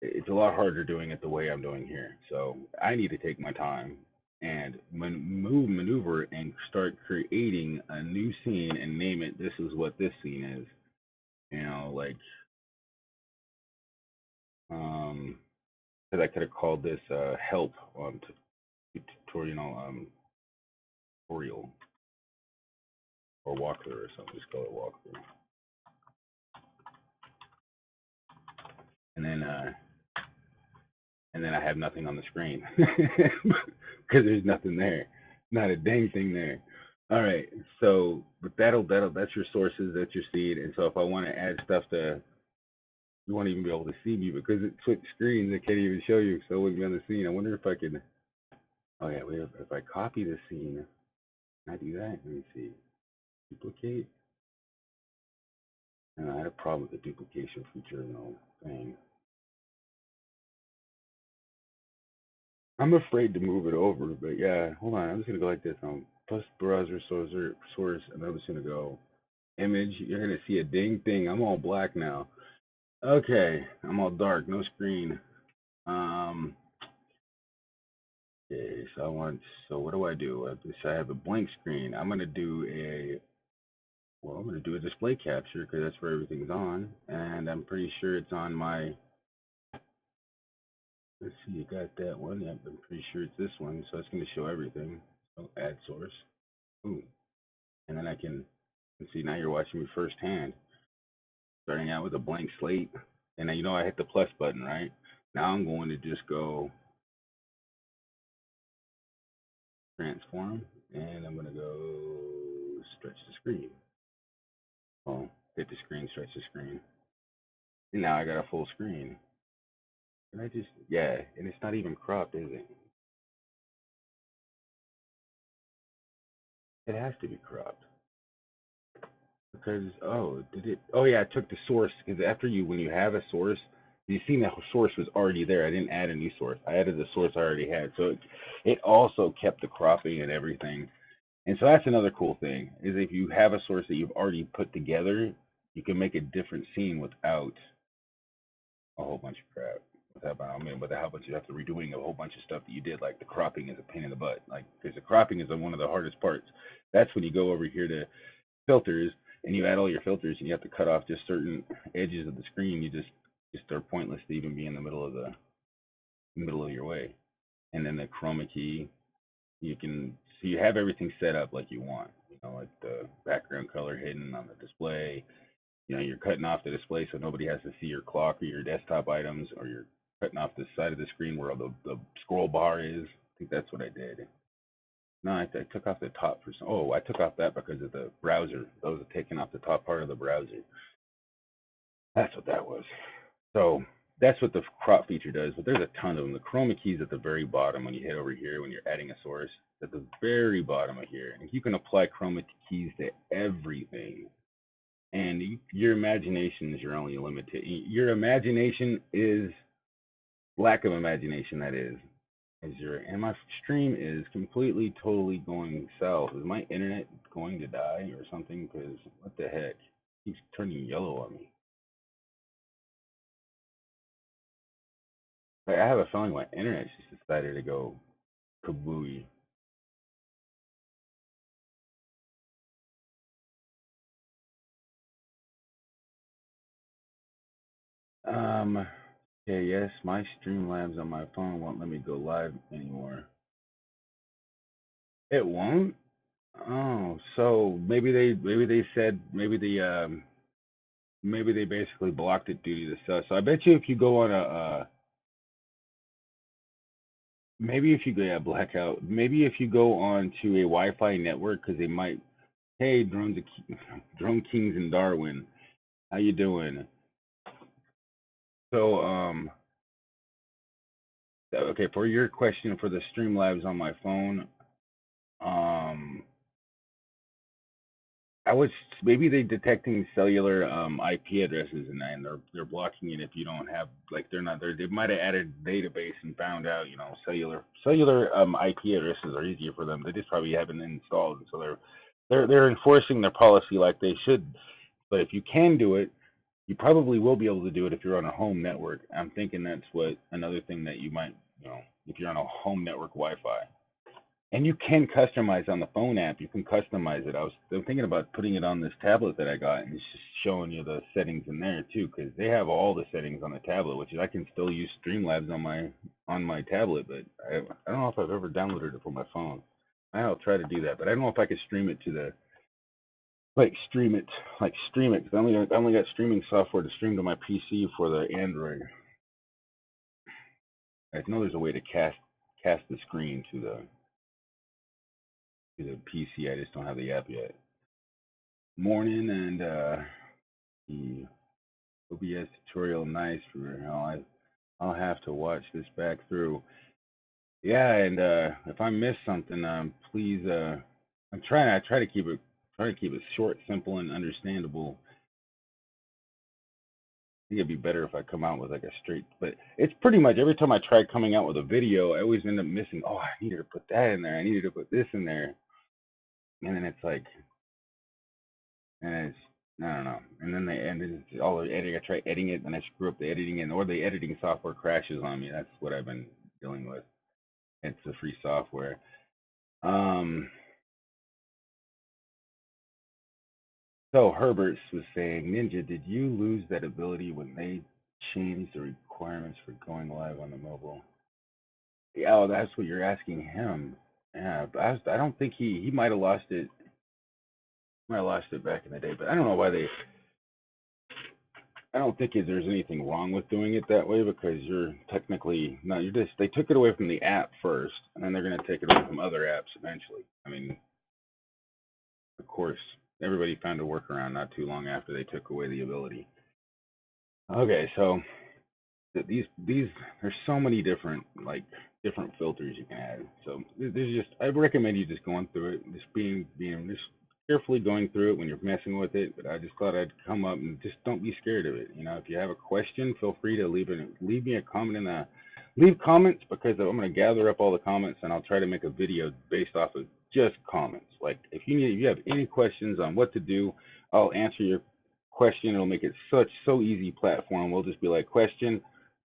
it's a lot harder doing it the way I'm doing here. So I need to take my time and maneuver and start creating a new scene and name it. This is what this scene is. Like um, because I could have called this help on tutorial or walkthrough or something. Just call it walkthrough. And then I have nothing on the screen because there's nothing there, not a dang thing there. All right, so but that's your sources, that's your seed, and so if I want to add stuff to, you won't even be able to see me because it switched screens. It can't even show you, so it wouldn't be on the scene. I wonder if I could. Oh yeah, wait. If I copy the scene, can I do that? Let me see. Duplicate. And I had a problem with the duplication feature in the whole thing. I'm afraid to move it over, but yeah, hold on. I'm just gonna go like this. Plus browser source, and I'm just gonna go image. You're gonna see a ding thing. I'm all black now. Okay, I'm all dark, no screen. Um, okay, so so what do I do? I have a blank screen. I'm gonna do a display capture because that's where everything's on, and I'm pretty sure it's on my. Let's see, you got that one. Yep, I'm pretty sure it's this one, so it's gonna show everything. So add source. Ooh, and then I can see now you're watching me firsthand, starting out with a blank slate, and then I hit the plus button, right? Now I'm going to just go transform, and I'm gonna go stretch the screen. Well, hit the screen, stretch the screen, and now I got a full screen. And yeah, and it's not even cropped, is it? It has to be cropped because did it? Oh yeah, I took the source because when you have a source, you see the source was already there. I didn't add a new source. I added the source I already had, so it also kept the cropping and everything. And so that's another cool thing is if you have a source that you've already put together, you can make a different scene without a whole bunch of crap. Without how much you have to redoing a whole bunch of stuff that you did, like the cropping is a pain in the butt. Like because the cropping is one of the hardest parts. That's when you go over here to filters and you add all your filters and you have to cut off just certain edges of the screen. You just are pointless to even be in the middle of your way. And then the chroma key, you have everything set up like you want. Like the background color hidden on the display. You're cutting off the display so nobody has to see your clock or your desktop items, or you're cutting off the side of the screen where the scroll bar is. I think that's what I did. No, I took off the top for some. Oh, I took off that because of the browser. Those are taking off the top part of the browser. That's what that was. So that's what the crop feature does, but there's a ton of them. The chroma keys at the very bottom when you hit over here when you're adding a source. At the very bottom of here, and you can apply chroma keys to everything. And your imagination is your only limited. Your imagination is lack of imagination. That is and my stream is completely, totally going south. Is my internet going to die or something? Because what the heck? It keeps turning yellow on me. Like, I have a feeling my internet's just decided to go kabooey. Okay, yes, my StreamLabs on my phone won't let me go live anymore. It won't? Oh, so maybe they basically blocked it due to the stuff. So I bet you if you go on a maybe if you go yeah blackout, maybe if you go on to a Wi-Fi network because they might. Hey, Drone Kings in Darwin, how you doing? So okay, for your question for the Streamlabs on my phone, um, I was maybe they detecting cellular IP addresses and they're blocking it if you don't have like they're not there. They might have added a database and found out cellular IP addresses are easier for them. They just probably haven't installed, and so they're enforcing their policy like they should. But if you can do it, you probably will be able to do it if you're on a home network. I'm thinking that's what another thing that you might if you're on a home network Wi-Fi. And you can customize on the phone app. You can customize it. I'm thinking about putting it on this tablet that I got, and it's just showing you the settings in there too, because they have all the settings on the tablet, which is I can still use Streamlabs on my tablet, but I don't know if I've ever downloaded it for my phone. I'll try to do that, but I don't know if I could stream it to the stream it, because I only got streaming software to stream to my PC for the Android. I know there's a way to cast the screen to the PC. I just don't have the app yet. Morning and the OBS tutorial nice for I'll have to watch this back through. Yeah, and if I miss something, please I try to keep it short, simple, and understandable. I think it'd be better if I come out with like a straight, but it's pretty much every time I try coming out with a video, I always end up missing. Oh, I needed to put that in there. I needed to put this in there, and then it's like, and it's I don't know. And then it's all the editing. I try editing it, and I screw up the editing, or the editing software crashes on me. That's what I've been dealing with. It's the free software. Um, so Herberts was saying, Ninja, did you lose that ability when they changed the requirements for going live on the mobile? Yeah, oh, that's what you're asking him. Yeah, but I don't think he might have lost it. Might have lost it back in the day, but I don't know why they. I don't think there's anything wrong with doing it that way because you're technically no. You're just they took it away from the app first, and then they're going to take it away from other apps eventually. I mean, of course, everybody found a workaround not too long after they took away the ability. Okay, so these there's so many different filters you can add. So there's just I recommend you just going through it, just being just carefully going through it when you're messing with it. But I just thought I'd come up and just don't be scared of it. If you have a question, feel free to leave me a comment in the leave comments because I'm gonna gather up all the comments and I'll try to make a video based off of just comments. Like if you have any questions on what to do, I'll answer your question. It'll make it so easy platform. We'll just be like question,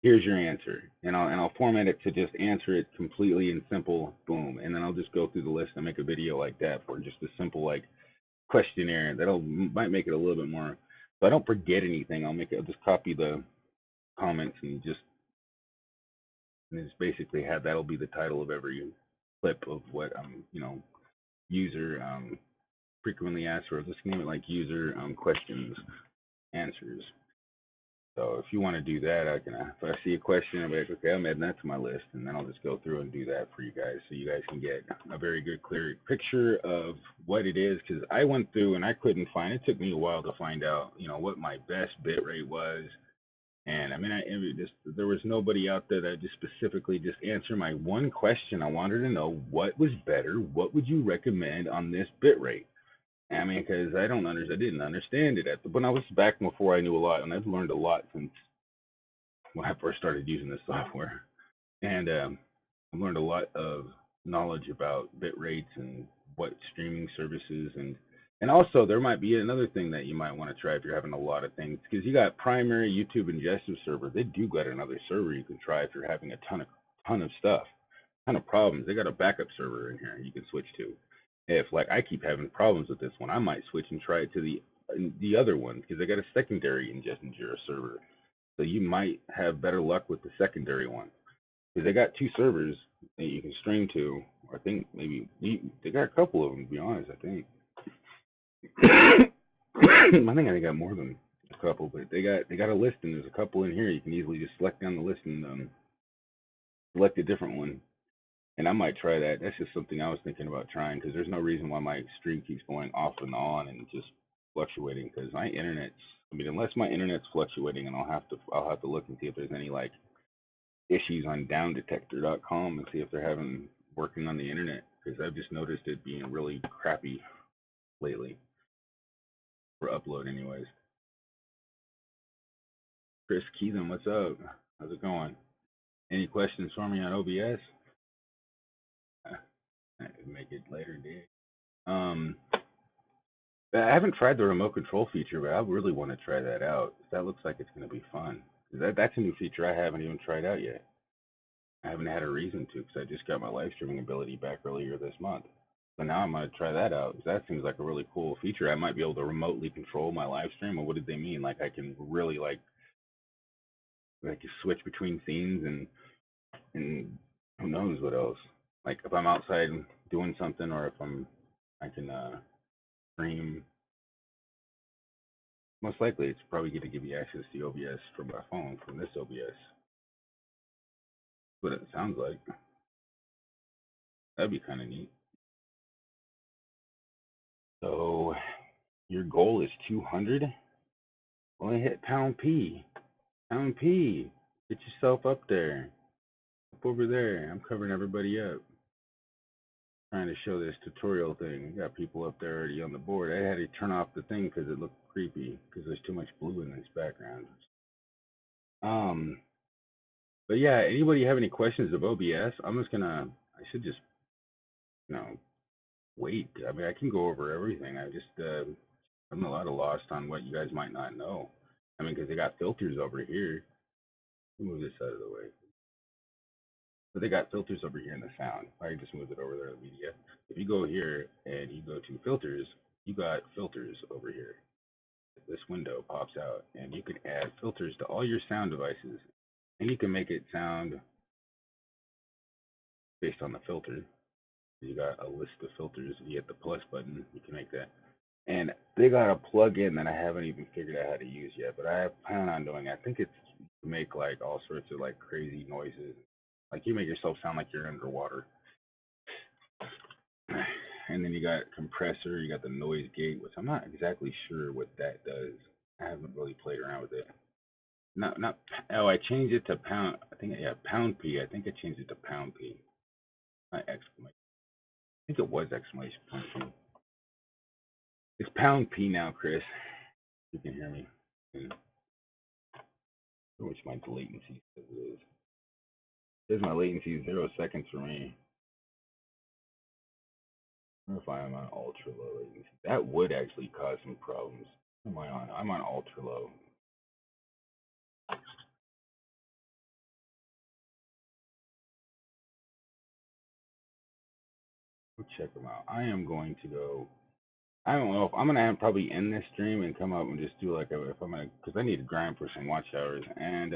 here's your answer, and I'll format it to just answer it completely and simple, boom, and then I'll just go through the list and make a video like that for just a simple like questionnaire that'll might make it a little bit more. So I don't forget anything. I'll just copy the comments and just basically have that'll be the title of every clip of what user frequently asked for. Just name it like user questions answers. So if you want to do that, if I see a question, I'll be like, okay, I'm adding that to my list, and then I'll just go through and do that for you guys, so you guys can get a very good, clear picture of what it is. Because I went through and I couldn't find. It took me a while to find out, what my best bit rate was. And I mean, there was nobody out there that just specifically just answered my one question. I wanted to know what was better. What would you recommend on this bit rate? I mean, because I didn't understand it when I was back before I knew a lot, and I've learned a lot since when I first started using this software, and I've learned a lot of knowledge about bit rates and what streaming services and also there might be another thing that you might want to try if you're having a lot of things because you got primary YouTube ingestive server. They do got another server you can try if you're having a ton of stuff, ton of problems. They got a backup server in here you can switch to. If like I keep having problems with this one, I might switch and try it to the other one because they got a secondary ingestion server. So you might have better luck with the secondary one because they got two servers that you can stream to. I think maybe they got a couple of them. To be honest, I think. I think they got more than a couple, but they got a list and there's a couple in here. You can easily just select down the list and select a different one. And I might try that. That's just something I was thinking about trying because there's no reason why my stream keeps going off and on and just fluctuating. Because my internet's, I mean, unless my internet's fluctuating, and I'll have to look and see if there's any like issues on downdetector.com and see if they're having working on the internet because I've just noticed it being really crappy lately for upload, anyways. Chris Keelan, what's up? How's it going? Any questions for me on OBS? Make it later, dude. I haven't tried the remote control feature, but I really want to try that out. That looks like it's going to be fun. That's a new feature I haven't even tried out yet. I haven't had a reason to because I just got my live streaming ability back earlier this month. So now I'm going to try that out. That seems like a really cool feature. I might be able to remotely control my live stream. Or what did they mean? Like I can really like switch between scenes and who knows what else. Like if I'm outside doing something, or if I can stream. Most likely, it's probably going to give you access to OBS from my phone from this OBS. What it sounds like. That'd be kind of neat. So your goal is 200. Well, hit pound P. Pound P. Get yourself up there. Up over there. I'm covering everybody up. Trying to show this tutorial thing. We got people up there already on the board. I had to turn off the thing because it looked creepy because there's too much blue in this background. Um, but yeah, anybody have any questions of OBS? I should just, you know, wait. I mean, I can go over everything. I'm a lot of lost on what you guys might not know. I mean, because they got filters over here. Let me move this out of the way. But they got filters over here in the sound. I just moved it over there in the media. If you go here and you go to filters, you got filters over here. This window pops out, and you can add filters to all your sound devices, and you can make it sound based on the filter. You got a list of filters. You hit the plus button, you can make that. And they got a plug-in that I haven't even figured out how to use yet, but I plan on doing it. I think it's to make like all sorts of like crazy noises. Like you make yourself sound like you're underwater. And then you got compressor, you got the noise gate, which I'm not exactly sure what that does. I haven't really played around with it. Not oh, I changed it to pound. I think yeah, pound P. I think I changed it to pound P. Not exclamation. I think it was exclamation point P. It's pound P now, Chris. You can hear me. Which my latency is. Says my latency is 0 seconds for me. I wonder if I am on ultra low latency. That would actually cause some problems. What am I on? I'm on ultra low. Go check them out. I am going to go. I don't know if I'm gonna probably end this stream and come up and just do like if I'm gonna, because I need to grind for some watch hours and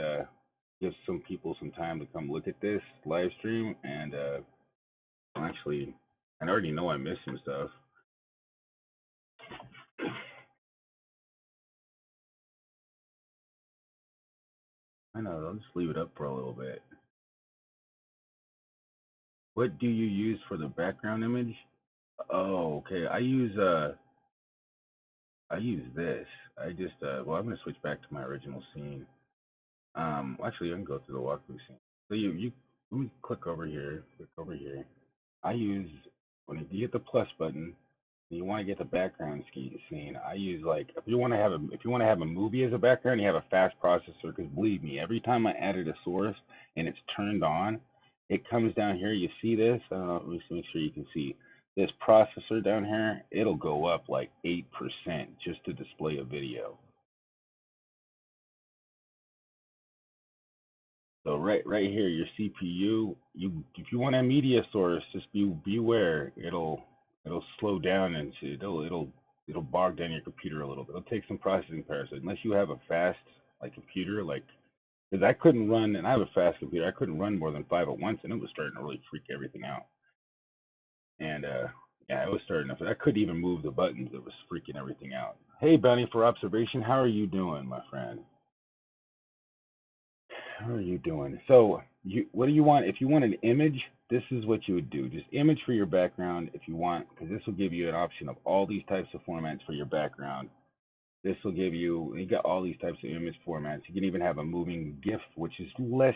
give some people some time to come look at this live stream and actually, I already know I missed some stuff. I know. I'll just leave it up for a little bit. What do you use for the background image? Oh, okay. I use this. I just well, I'm gonna switch back to my original scene. Actually, I can go through the walkthrough scene. So you let me click over here. Click over here. I use when you hit the plus button, and you want to get the background scene. I use like if you want to have a movie as a background, you have a fast processor. Because believe me, every time I added a source and it's turned on, it comes down here. You see this? Let me make sure you can see this processor down here. It'll go up like 8% just to display a video. So right here, your CPU, if you want a media source, just beware. It'll slow down and it'll bog down your computer a little bit. It'll take some processing power. So unless you have a fast like computer, like because I couldn't run, and I have a fast computer. I couldn't run more than 5 at once, and it was starting to really freak everything out. And yeah, it was starting to. I couldn't even move the buttons. It was freaking everything out. Hey, Bounty for observation. How are you doing, my friend? How are you doing? So, what do you want? If you want an image, this is what you would do. Just image for your background if you want, because this will give you an option of all these types of formats for your background. This will give you got all these types of image formats. You can even have a moving GIF, which is less.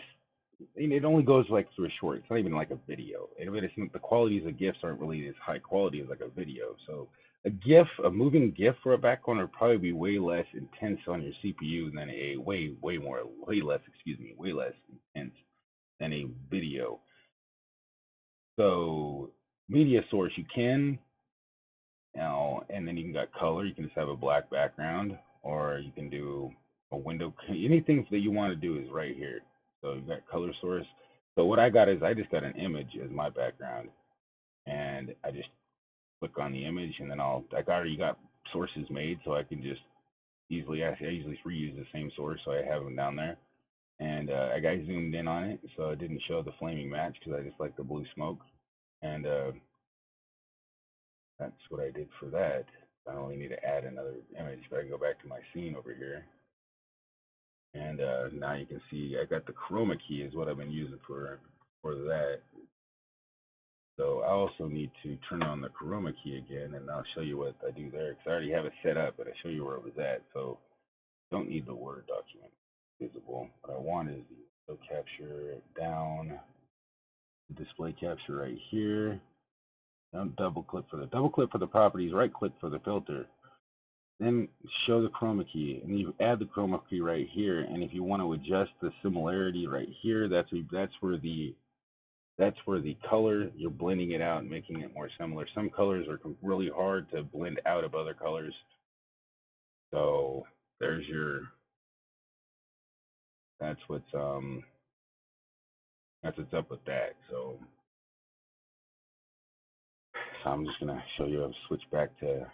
It only goes like through a short. It's not even like a video. The qualities of GIFs aren't really as high quality as like a video. So a GIF, a moving GIF for a background would probably be way less intense on your CPU than a way less intense than a video. So media source you can now, and then you can got color. You can just have a black background, or you can do a window. Anything that you want to do is right here. So you've got color source. So what I got is I just got an image as my background, and I just click on the image, and then I already got sources made, so I can just I usually reuse the same source, so I have them down there. And I got zoomed in on it, so it didn't show the flaming match because I just like the blue smoke. And that's what I did for that. I only need to add another image, but I can go back to my scene over here. And now you can see I got the chroma key is what I've been using for that. So I also need to turn on the chroma key again, and I'll show you what I do there because I already have it set up, but I show you where it was at. So don't need the Word document visible. What I want is the capture down, the display capture right here. Don't double click for the properties, right click for the filter. Then show the chroma key, and you add the chroma key right here. And if you want to adjust the similarity right here, that's where the color, you're blending it out and making it more similar. Some colors are really hard to blend out of other colors. So there's that's what's up with that. So I'm just gonna show you. I'll switch back to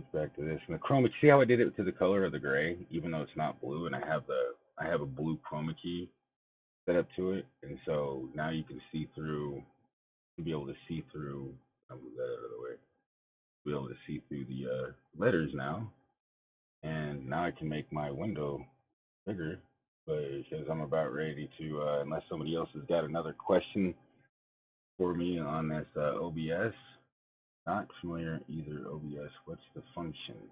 this. And the chroma, see how I did it to the color of the gray, even though it's not blue, and I have a blue chroma key set up to it, and so now you can see through. Be able to see through. I'll move that out of the way. Be able to see through the letters now, and now I can make my window bigger. But because I'm about ready to, unless somebody else has got another question for me on this OBS. Not familiar either. OBS. What's the function?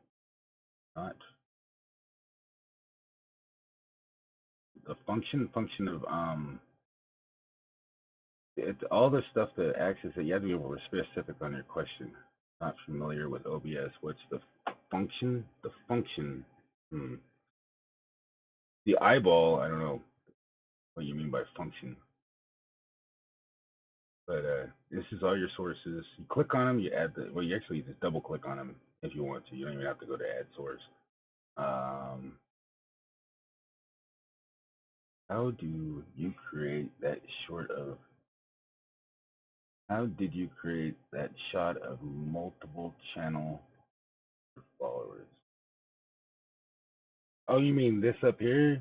Not the function of it's all the stuff to access it. You have to be able to be specific on your question. Not familiar with OBS. What's the function? The function. Hmm. The eyeball. I don't know what you mean by function. But this is all your sources. You click on them. You add the. Well, you actually just double click on them if you want to. You don't even have to go to add source. How do you create that short of How did you create that shot of multiple channel followers? Oh, you mean this up here? Is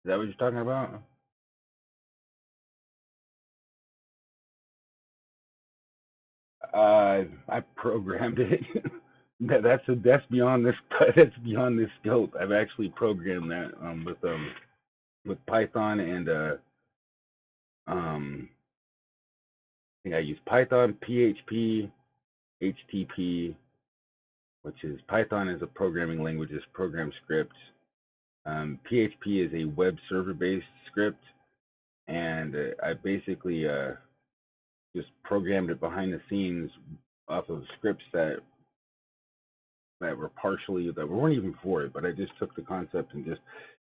that what you're talking about? I programmed it. That's beyond this. That's beyond this scope. I've actually programmed that with Python and I think I use Python, PHP, HTTP, which is Python is a programming language, is program script. PHP is a web server based script, and I basically just programmed it behind the scenes off of scripts that weren't even for it, but I just took the concept and just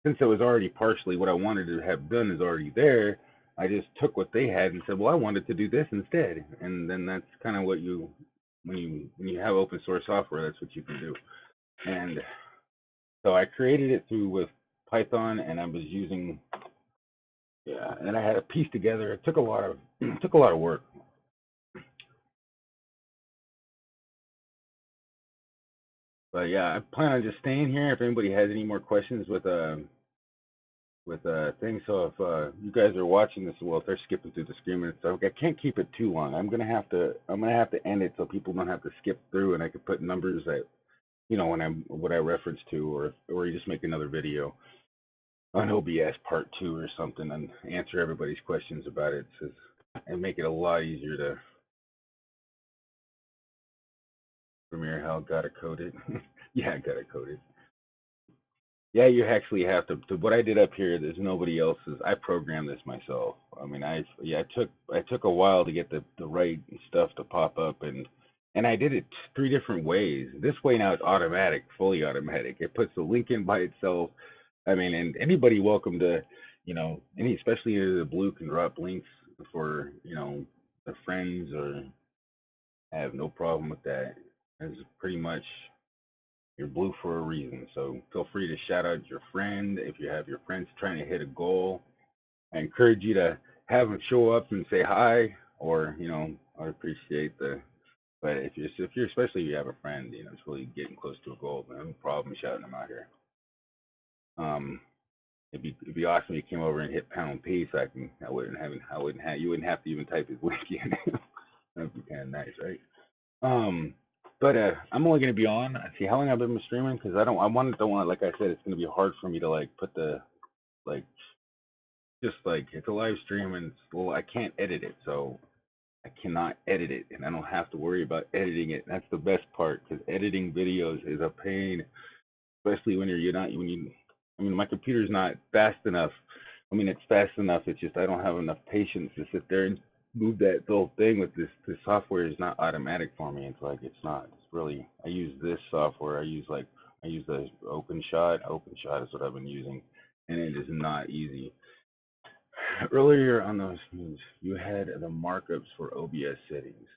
since it was already partially what I wanted to have done is already there, I just took what they had and said, well, I wanted to do this instead, and then that's kind of what when you have open source software, that's what you can do. And so I created it through with Python, and I was using and I had it pieced together. It took a lot of work. But yeah, I plan on just staying here. If anybody has any more questions with things, so if you guys are watching this, well, if they're skipping through the screen and stuff, I can't keep it too long. I'm gonna have to end it so people don't have to skip through, and I can put numbers that when what I reference to, or you just make another video on OBS part 2 or something and answer everybody's questions about it, and make it a lot easier to Premiere. How gotta code it? Yeah, gotta code it. Yeah, you actually have to. What I did up here, there's nobody else's. I programmed this myself. I mean, I took a while to get the right stuff to pop up, and I did it 3 different ways. This way now it's automatic, fully automatic. It puts the link in by itself. I mean, and anybody welcome to, especially the blue can drop links for their friends, or I have no problem with that. It's pretty much, you're blue for a reason. So feel free to shout out your friend if you have your friends trying to hit a goal. I encourage you to have them show up and say hi, or I appreciate the. But if you're especially if you have a friend, it's really getting close to a goal, no problem shouting them out here. It'd be awesome if you came over and hit pound peace. I wouldn't have you wouldn't have to even type his link in. That'd be kind of nice, right? But I'm only gonna be on. See how long I've been streaming, because don't want, like I said, it's gonna be hard for me to like put the like just like it's a live stream, and I can't edit it, so I cannot edit it, and I don't have to worry about editing it. That's the best part, because editing videos is a pain, especially when you're not when you. I mean, my computer's not fast enough. I mean, it's fast enough. It's just I don't have enough patience to sit there and move that whole thing with this. This software is not automatic for me. It's like it's not. It's really. I use this software. I use the OpenShot. OpenShot is what I've been using, and it is not easy. Earlier on those screens, you had the markups for OBS settings.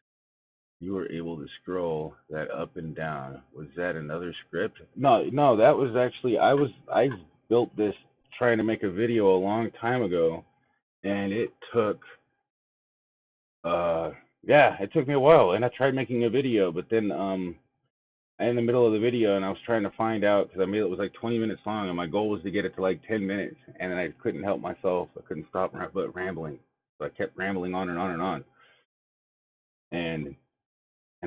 You were able to scroll that up and down. Was that another script? No, that was actually I built this trying to make a video a long time ago, and it took it took me a while, and I tried making a video, but then in the middle of the video, and I was trying to find out, because I made it was like 20 minutes long, and my goal was to get it to like 10 minutes, and then I couldn't help myself. I couldn't stop but rambling, so I kept rambling on and on and on, and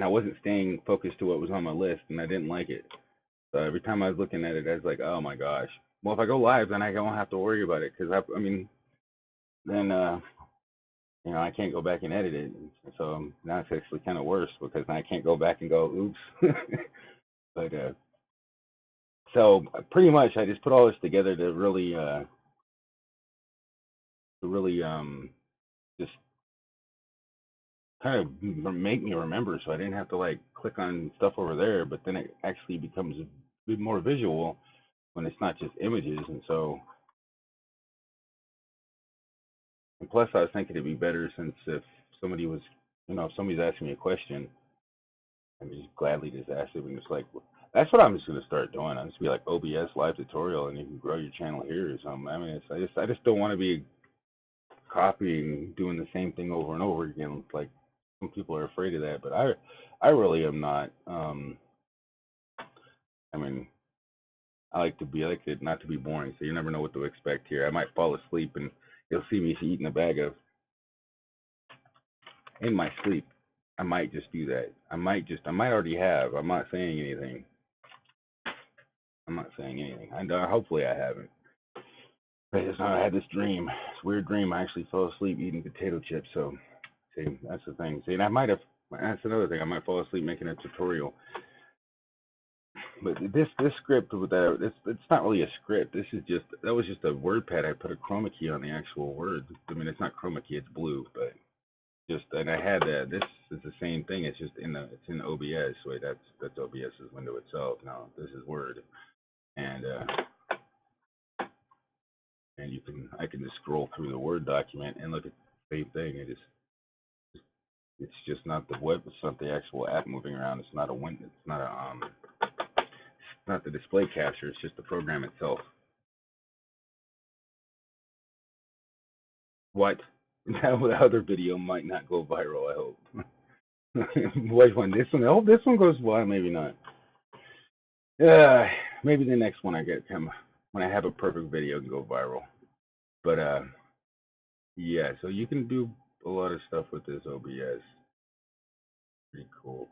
I wasn't staying focused to what was on my list, and I didn't like it. So every time I was looking at it, I was like, oh my gosh. Well, if I go live, then I don't have to worry about it, because I mean, then I can't go back and edit it. So now it's actually kind of worse, because I can't go back and go, oops. But so pretty much, I just put all this together to really just kind of make me remember, so I didn't have to like click on stuff over there. But then it actually becomes a bit more visual when it's not just images. And so, and plus, I was thinking it'd be better, since if somebody was, if somebody's asking me a question, I would just gladly just ask it, and just like, that's what I'm just gonna start doing. I'm just be like OBS live tutorial, and you can grow your channel here or something. I mean, I just don't want to be copying, doing the same thing over and over again. Like, some people are afraid of that, but I really am not. I mean, I like it not to be boring, so you never know what to expect here. I might fall asleep, and you'll see me eating a bag of in my sleep. I might just do that. I might already have. I'm not saying anything. Hopefully I haven't. I had this dream, this weird dream. I actually fell asleep eating potato chips. So, see, that's the thing. See, and I might have. That's another thing. I might fall asleep making a tutorial. But this script with that, it's not really a script. That was just a WordPad. I put a chroma key on the actual word. I mean, it's not chroma key. It's blue, but and I had that. This is the same thing. It's just it's in OBS. Wait, that's OBS's window itself. Now this is Word, and I can just scroll through the Word document and look at the same thing. It's just not the web. It's not the actual app moving around. It's not a window. It's not the display capture. It's just the program itself. What? The other video might not go viral, I hope. Which one? This one? I hope this one goes viral. Maybe not. Uh, maybe the next one I get when I have a perfect video and go viral. But yeah. So you can do a lot of stuff with this OBS. Pretty cool.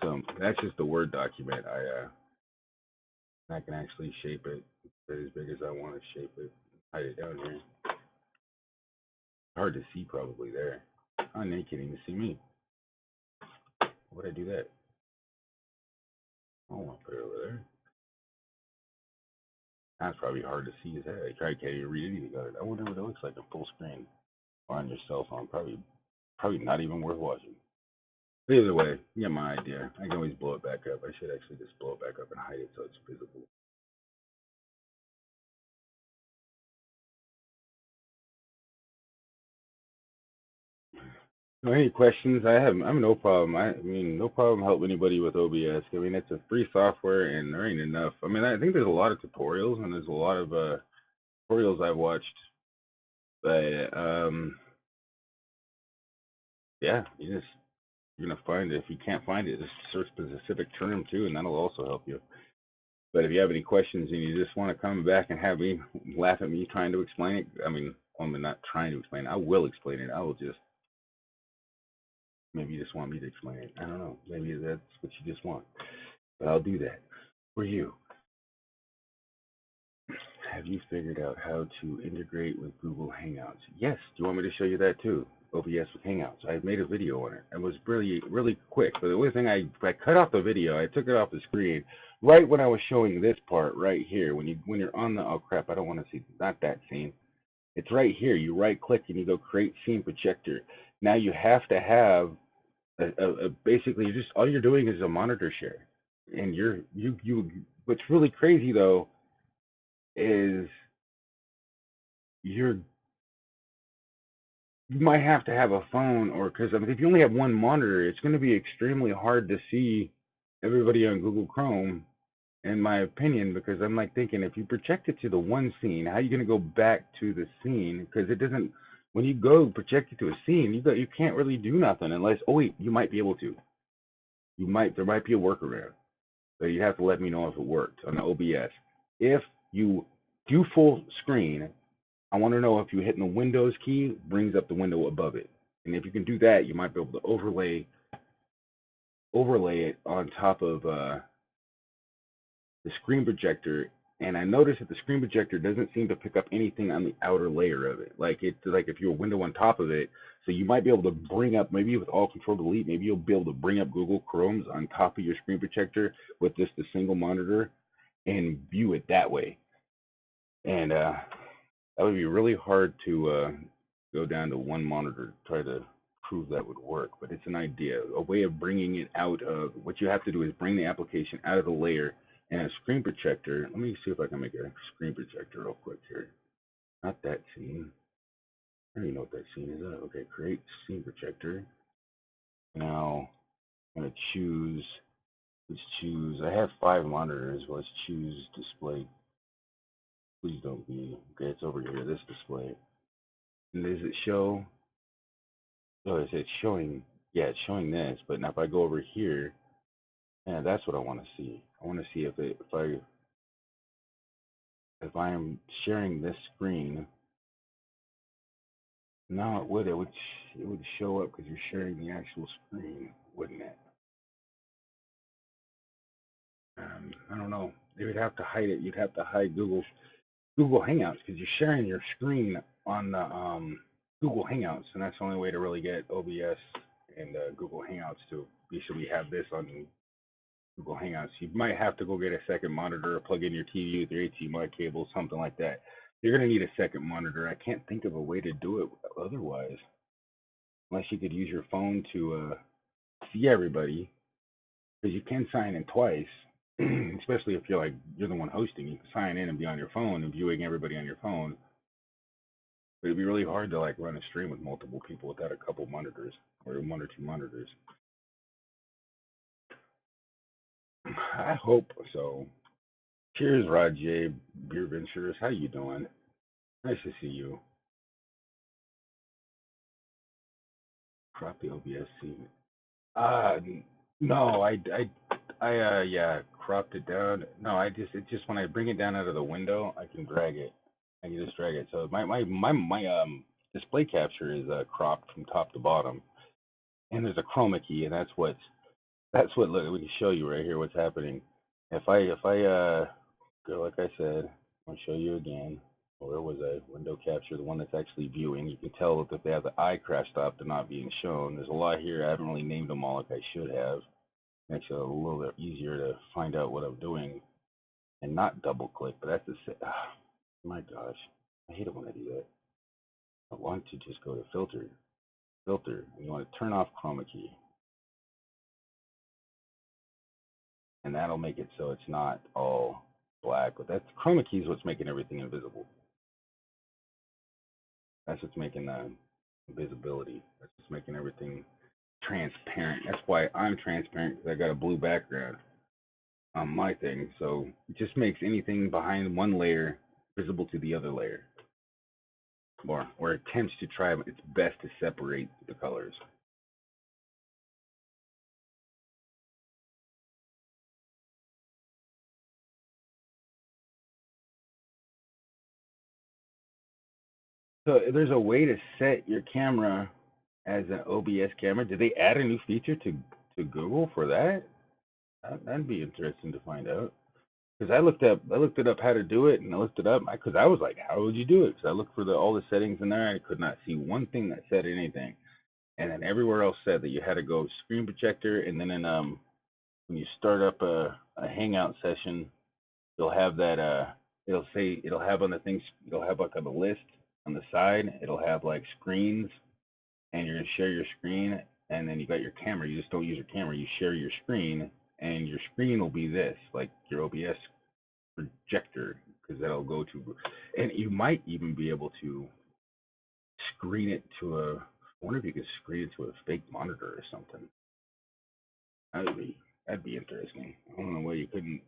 So that's just the Word document. I can actually shape it as big as I want to shape it. Hide it down here. Hard to see probably there. Oh, now you can't even see me. Why would I do that? I don't want to put it over there. That's probably hard to see as heck. I can't even read anything on it. I wonder what it looks like on full screen or on your cell phone. Probably not even worth watching. But either way, you get my idea. I can always blow it back up. I should actually just blow it back up and hide it so it's visible. So any questions? I'm no problem. I mean, no problem help anybody with OBS. I mean, it's a free software and there ain't enough. I mean, I think there's a lot of tutorials and there's a lot of tutorials I've watched. But yeah, you're gonna find it. If you can't find it, just search the specific term too, and that'll also help you. But if you have any questions and you just want to come back and have me laugh at me trying to explain it, I mean, I'm not trying to explain it. I will explain it. I will just maybe you just want me to explain it. I don't know. Maybe that's what you just want. But I'll do that for you. Have you figured out how to integrate with Google Hangouts? Yes. Do you want me to show you that too? OBS with Hangouts. I made a video on it. It was really quick. But the only thing I cut off the video, I took it off the screen right when I was showing this part right here. When you're on the, oh crap, I don't want to see, not that scene. It's right here. You right click and you go create scene projector. Now you have to have basically just all you're doing is a monitor share. And what's really crazy though is you're you might have to have a phone or because I mean, if you only have one monitor, it's going to be extremely hard to see everybody on Google Chrome, in my opinion, because I'm like thinking if you project it to the one scene, how are you going to go back to the scene? Because it doesn't. When you go project it to a scene, you can't really do nothing unless. Oh wait, you might be able to. There might be a workaround, but you have to let me know if it worked on the OBS. If you do full screen, I want to know if you hitting the Windows key brings up the window above it. And if you can do that, you might be able to overlay it on top of the screen projector. And I noticed that the screen projector doesn't seem to pick up anything on the outer layer of it. Like it's like if you're a window on top of it, so you might be able to bring up maybe with Alt Control Delete, maybe you'll be able to bring up Google Chrome's on top of your screen projector with just a single monitor and view it that way. And that would be really hard to go down to one monitor to try to prove that would work, but it's an idea, a way of bringing it out of. What you have to do is bring the application out of the layer and a screen projector. Let me see if I can make a screen projector real quick here. Not that scene. I don't even know what that scene is. Okay, create scene projector. Now I'm gonna choose. Let's choose. I have 5 monitors. Let's choose display. Please don't be. Okay, it's over here. This display. And does it show? Oh, it's showing. Yeah, it's showing this. But now if I go over here, yeah, that's what I want to see. I want to see if I am sharing this screen. No, it would show up because you're sharing the actual screen, wouldn't it? I don't know. You would have to hide it. You'd have to hide Google Hangouts because you're sharing your screen on the Google Hangouts, and that's the only way to really get OBS and Google Hangouts to basically have this on Google Hangouts. You might have to go get a second monitor or plug in your TV with your HDMI cable, something like that. You're going to need a second monitor. I can't think of a way to do it otherwise, unless you could use your phone to see everybody, because you can sign in twice, especially if you're the one hosting. You can sign in and be on your phone and viewing everybody on your phone. But it'd be really hard to like run a stream with multiple people without a couple monitors or 1 or 2 monitors. I hope so. Cheers, Rod J. Beer Ventures. How you doing? Nice to see you. Crop the OBS scene. Uh, no, yeah, cropped it down. No, it just when I bring it down out of the window, I can drag it. I can just drag it. So my display capture is cropped from top to bottom, and there's a chroma key, and that's what look we can show you right here what's happening. If I go like I said, I'll show you again. Where was I? Window capture, the one that's actually viewing. You can tell that they have the eye crash stop to not being shown. There's a lot here. I haven't really named them all like I should have. Makes it a little bit easier to find out what I'm doing and not double click. But that's the my gosh, I hate it when I do that. I want to just go to filter, and you want to turn off chroma key, and that'll make it so it's not all black. But that's chroma key is what's making everything invisible. That's what's making the visibility. That's what's making everything transparent. That's why I'm transparent, because I got a blue background on my thing. So it just makes anything behind one layer visible to the other layer. Or attempts to try its best to separate the colors. So there's a way to set your camera as an OBS camera. Did they add a new feature to Google for that? That'd be interesting to find out. Because I looked it up how to do it, and I looked it up because I was like, how would you do it? Because I looked for all the settings in there, and I could not see one thing that said anything. And then everywhere else said that you had to go screen projector, and then when you start up a Hangout session, you'll have that it'll have on the things, it'll have like on the list on the side, it'll have like screens, and you're gonna share your screen, and then you got your camera. You just don't use your camera, you share your screen, and your screen will be this, like your OBS projector, because that'll go to, and you might even be able to screen it to a. I wonder if you could screen it to a fake monitor or something. That'd be interesting. I don't know why you couldn't,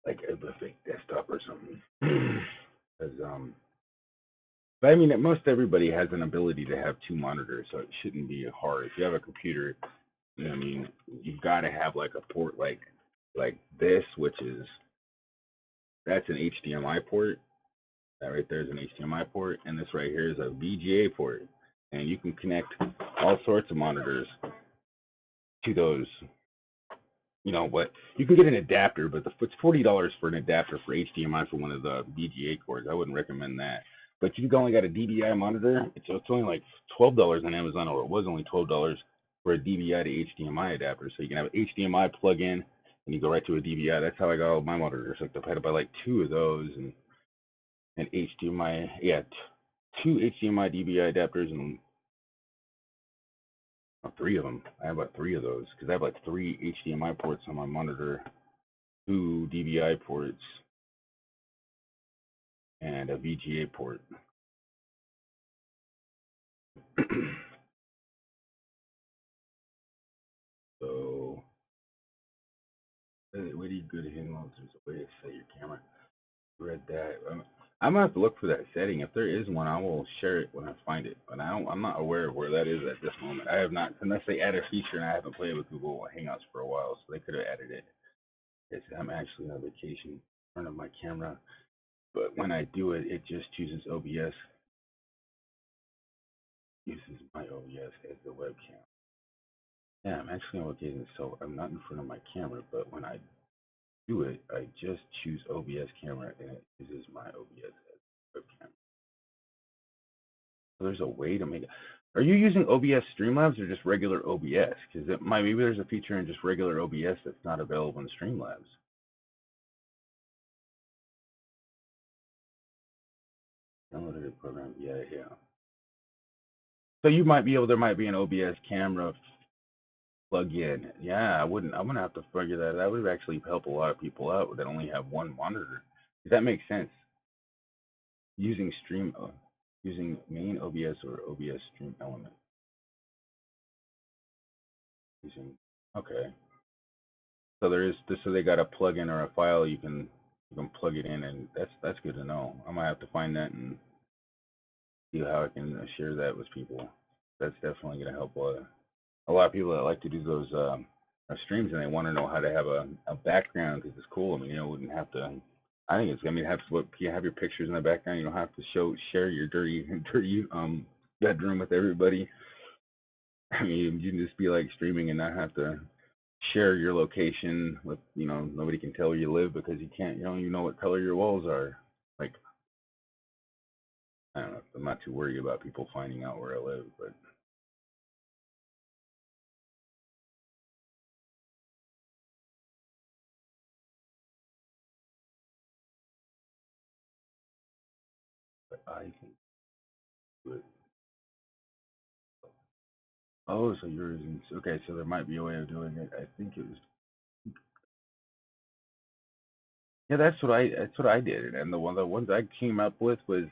like a fake desktop or something. Because but I mean, most everybody has an ability to have two monitors, so it shouldn't be hard. If you have a computer, you know what I mean, you've got to have like a port like this, which is that's an HDMI port. That right there is an HDMI port, and this right here is a VGA port, and you can connect all sorts of monitors to those. You know what? You can get an adapter, but it's $40 for an adapter for HDMI for one of the VGA cords. I wouldn't recommend that. But you've only got a DVI monitor, it's only like $12 on Amazon, or it was only $12 for a DVI to HDMI adapter. So you can have an HDMI plug-in, and you go right to a DVI. That's how I got all my monitors. Like I had to buy like two of those, and HDMI, yeah, two HDMI DVI adapters, and three of them. I have about three of those because I have like three HDMI ports on my monitor, two DVI ports, and a VGA port. So, really good handles. There's a way to set your camera. Read that. I'm gonna have to look for that setting. If there is one, I will share it when I find it. But I'm not aware of where that is at this moment. I have not, unless they add a feature, and I haven't played with Google Hangouts for a while, so they could have added it. I'm actually on vacation in front of my camera, but when I do it, it just chooses OBS, uses my OBS as the webcam. Yeah, I'm actually on vacation, so I'm not in front of my camera, but when I do it, I just choose OBS camera, and it uses my OBS as webcam. So there's a way to make it. Are you using OBS StreamLabs or just regular OBS? Because maybe there's a feature in just regular OBS that's not available in StreamLabs. Downloaded a program, yeah. So you might be able. There might be an OBS camera plug in. Yeah, I'm gonna have to figure that. That would actually help a lot of people out that only have one monitor. Does that make sense? Using using main OBS or OBS Stream Element. Using okay. So so they got a plugin or a file you can plug it in, and that's good to know. I might have to find that and see how I can share that with people. That's definitely gonna help a lot of people that like to do those streams, and they want to know how to have a background because it's cool. I mean, wouldn't have to. I think it's. I mean, have what you have your pictures in the background. You don't have to share your dirty bedroom with everybody. I mean, you can just be like streaming and not have to share your location with nobody can tell where you live because you can't. You don't even know what color your walls are. Like, I don't know. I'm not too worried about people finding out where I live, but I think. But, oh, so yours is okay. So there might be a way of doing it. I think it was. Yeah, that's what I did, and the ones I came up with was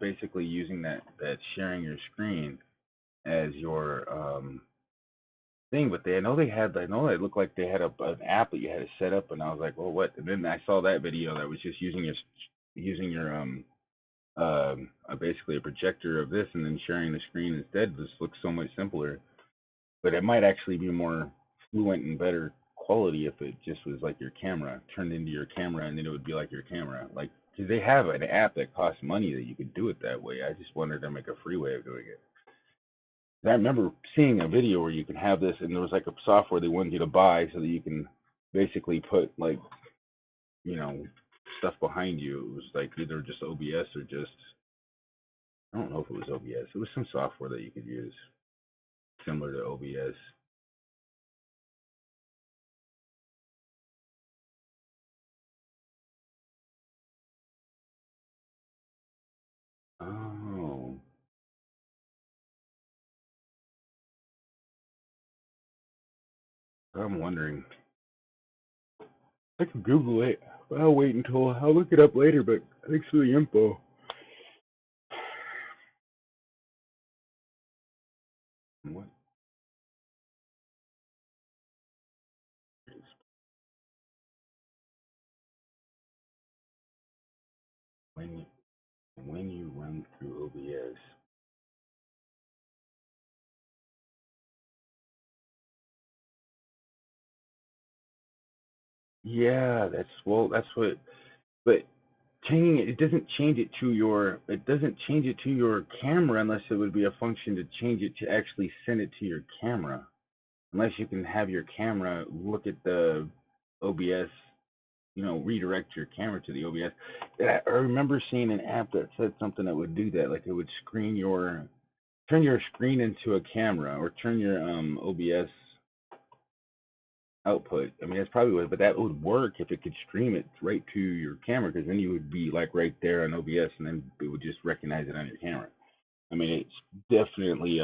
basically using that sharing your screen as your thing. But I know it looked like they had an app that you had to set up, and I was like, well, what? And then I saw that video that was just using your basically a projector of this and then sharing the screen instead. This looks so much simpler, but it might actually be more fluent and better quality if it just was like your camera turned into your camera, and then it would be like your camera. Like, because they have an app that costs money that you could do it that way. I just wanted to make a free way of doing it. And I remember seeing a video where you can have this, and there was like a software they wanted you to buy so that you can basically put like you know stuff behind you. It was like either just OBS or just, I don't know if it was OBS. It was some software that you could use similar to OBS. Oh, I'm wondering. I can Google it. I'll wait until I'll look it up later. But thanks for the info. What is when you, when you run through OBS? Yeah, that's what. But changing it doesn't change it to your camera unless it would be a function to change it to actually send it to your camera. Unless you can have your camera look at the OBS, redirect your camera to the OBS. I remember seeing an app that said something that would do that, like it would turn your screen into a camera or turn your OBS output. I mean, that's probably what, but that would work if it could stream it right to your camera, because then you would be like right there on OBS, and then it would just recognize it on your camera. I mean, it's definitely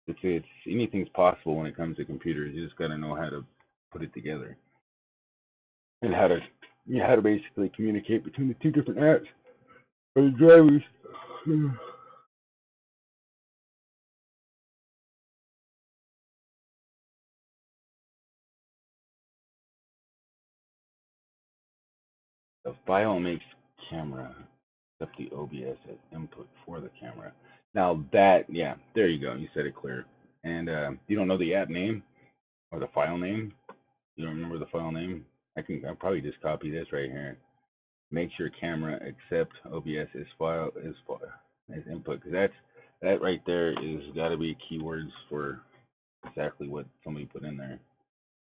it's anything's possible when it comes to computers. You just got to know how to put it together and how to basically communicate between the two different apps or the drivers. The file makes camera, except the OBS as input for the camera. Now yeah, there you go. You said it clear. And you don't know the app name or the file name? You don't remember the file name? I'll probably just copy this right here. Makes your camera accept OBS as input, because that right there is got to be keywords for exactly what somebody put in there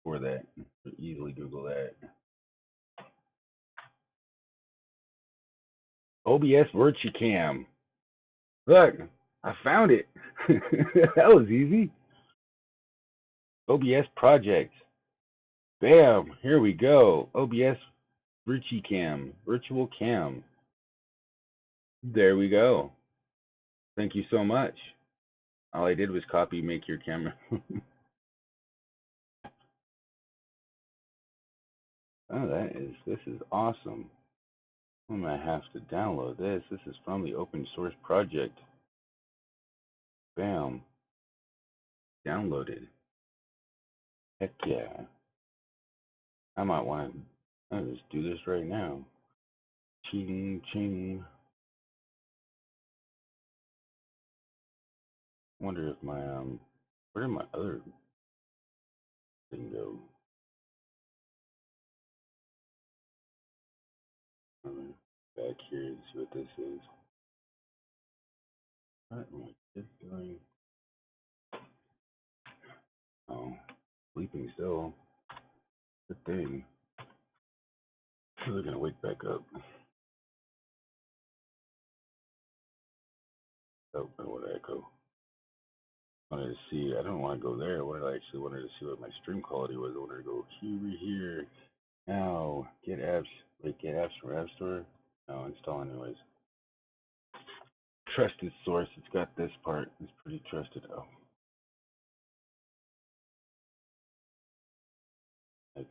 for that. Easily Google that. OBS Virtucam. Look, I found it. That was easy. OBS project. Bam, here we go. OBS Virtucam, virtual cam. There we go. Thank you so much. All I did was copy make your camera. Oh, this is awesome. I'm gonna have to download this. This is from the open source project. Bam, downloaded. Heck yeah. I might want to. I'll just do this right now. Ching ching. Wonder if my where did my other Bingo. Back here and see what this is. What am I doing? Oh, sleeping still. Good thing. They're gonna wake back up. Oh, I want to echo. I wanted to see. I don't want to go there. I actually wanted to see what my stream quality was. I wanted to go here. Now get apps. Wait, get apps from App Store. No, install anyways. Trusted source. It's got this part. It's pretty trusted. Oh, it's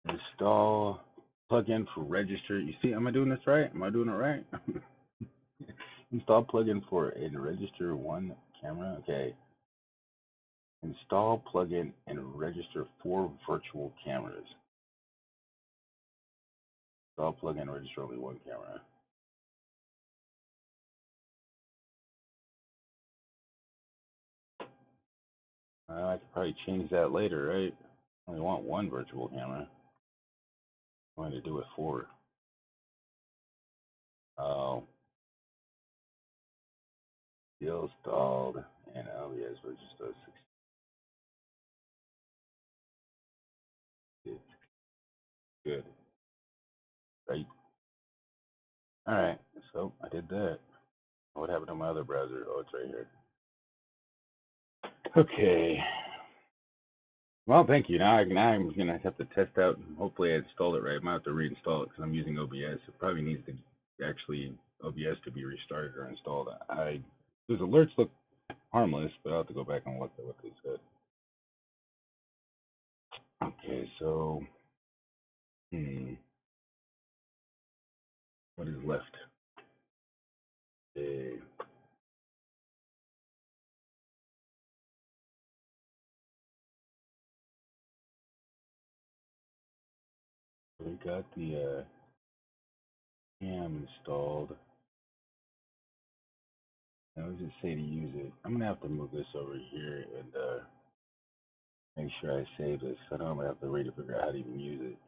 install plugin for register. You see, am I doing this right? Am I doing it right? Install plugin for and register one camera. Okay. Install plugin and register 4 virtual cameras. Install plugin and register only 1 camera. I could probably change that later, right? I only want 1 virtual camera. I'm going to do it 4. Oh, still installed and OBS register 6. Good. Right. Alright, so I did that. What happened to my other browser? Oh, it's right here. Okay. Well, thank you. Now I'm going to have to test out. Hopefully I installed it right. I might have to reinstall it because I'm using OBS. It probably needs to actually OBS to be restarted or installed. Those alerts look harmless, but I'll have to go back and look at what they said. Okay, so what is left? Okay. We got the cam installed. Now, what does it say to use it? I'm gonna have to move this over here and make sure I save this. I know I'm gonna have to read to figure out how to even use it.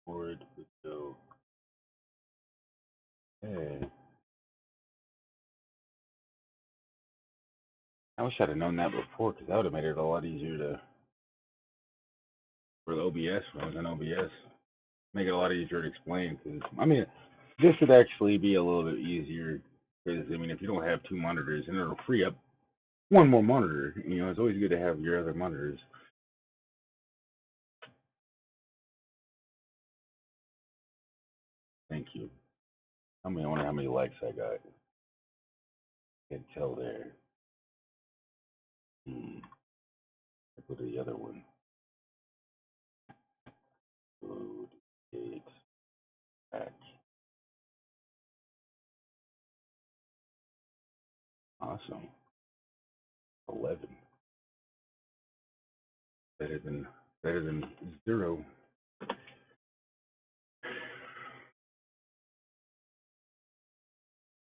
Forward video. Hey. I wish I'd have known that before, because that would have made it a lot easier for the OBS when I was in OBS. Make it a lot easier to explain, because, I mean, this would actually be a little bit easier, because, I mean, if you don't have 2 monitors, and it'll free up 1 more monitor. You know, it's always good to have your other monitors. Thank you. I wonder how many likes I got. Can't tell there. Go to the other one. Load it back. Awesome. 11. Better than 0.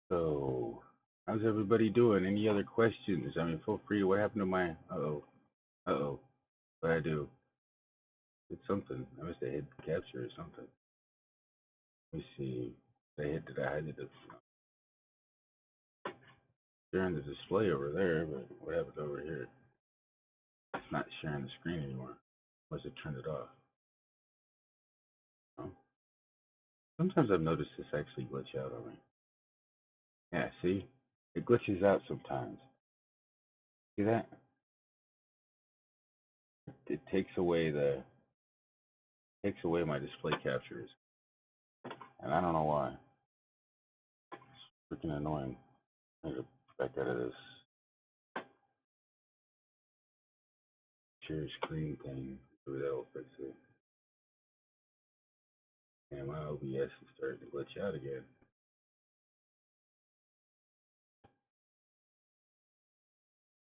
So, how's everybody doing? Any other questions? I mean, feel free. What happened to my? Uh-oh. What I do? It's something. I must have hit capture or something. Let me see. Did I hit the sharing the display over there? But what happened over here? It's not sharing the screen anymore. Unless it turned it off. Oh. Sometimes I've noticed this actually glitch out on me. Yeah, see? It glitches out sometimes. See that? It takes away my display captures. And I don't know why. It's freaking annoying. I need to back out of this share screen thing. Maybe that'll fix it. And my OBS is starting to glitch out again.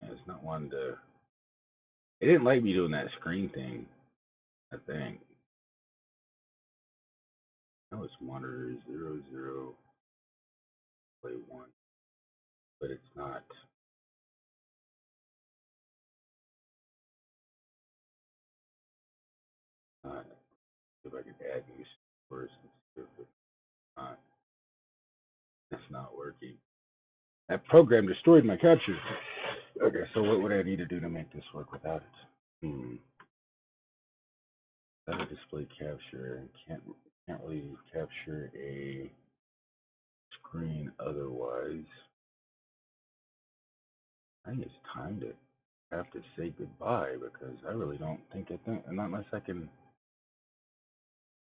And it's not wanting to. It didn't like me doing that screen thing, I think. know it's monitor 00 play 1, but it's not. Not if I can add new first and see if not. It's not working. That program destroyed my capture. Okay, so what would I need to do to make this work without it? Without a display capture, can't really capture a screen otherwise. I think it's time to have to say goodbye because I really don't think not unless I can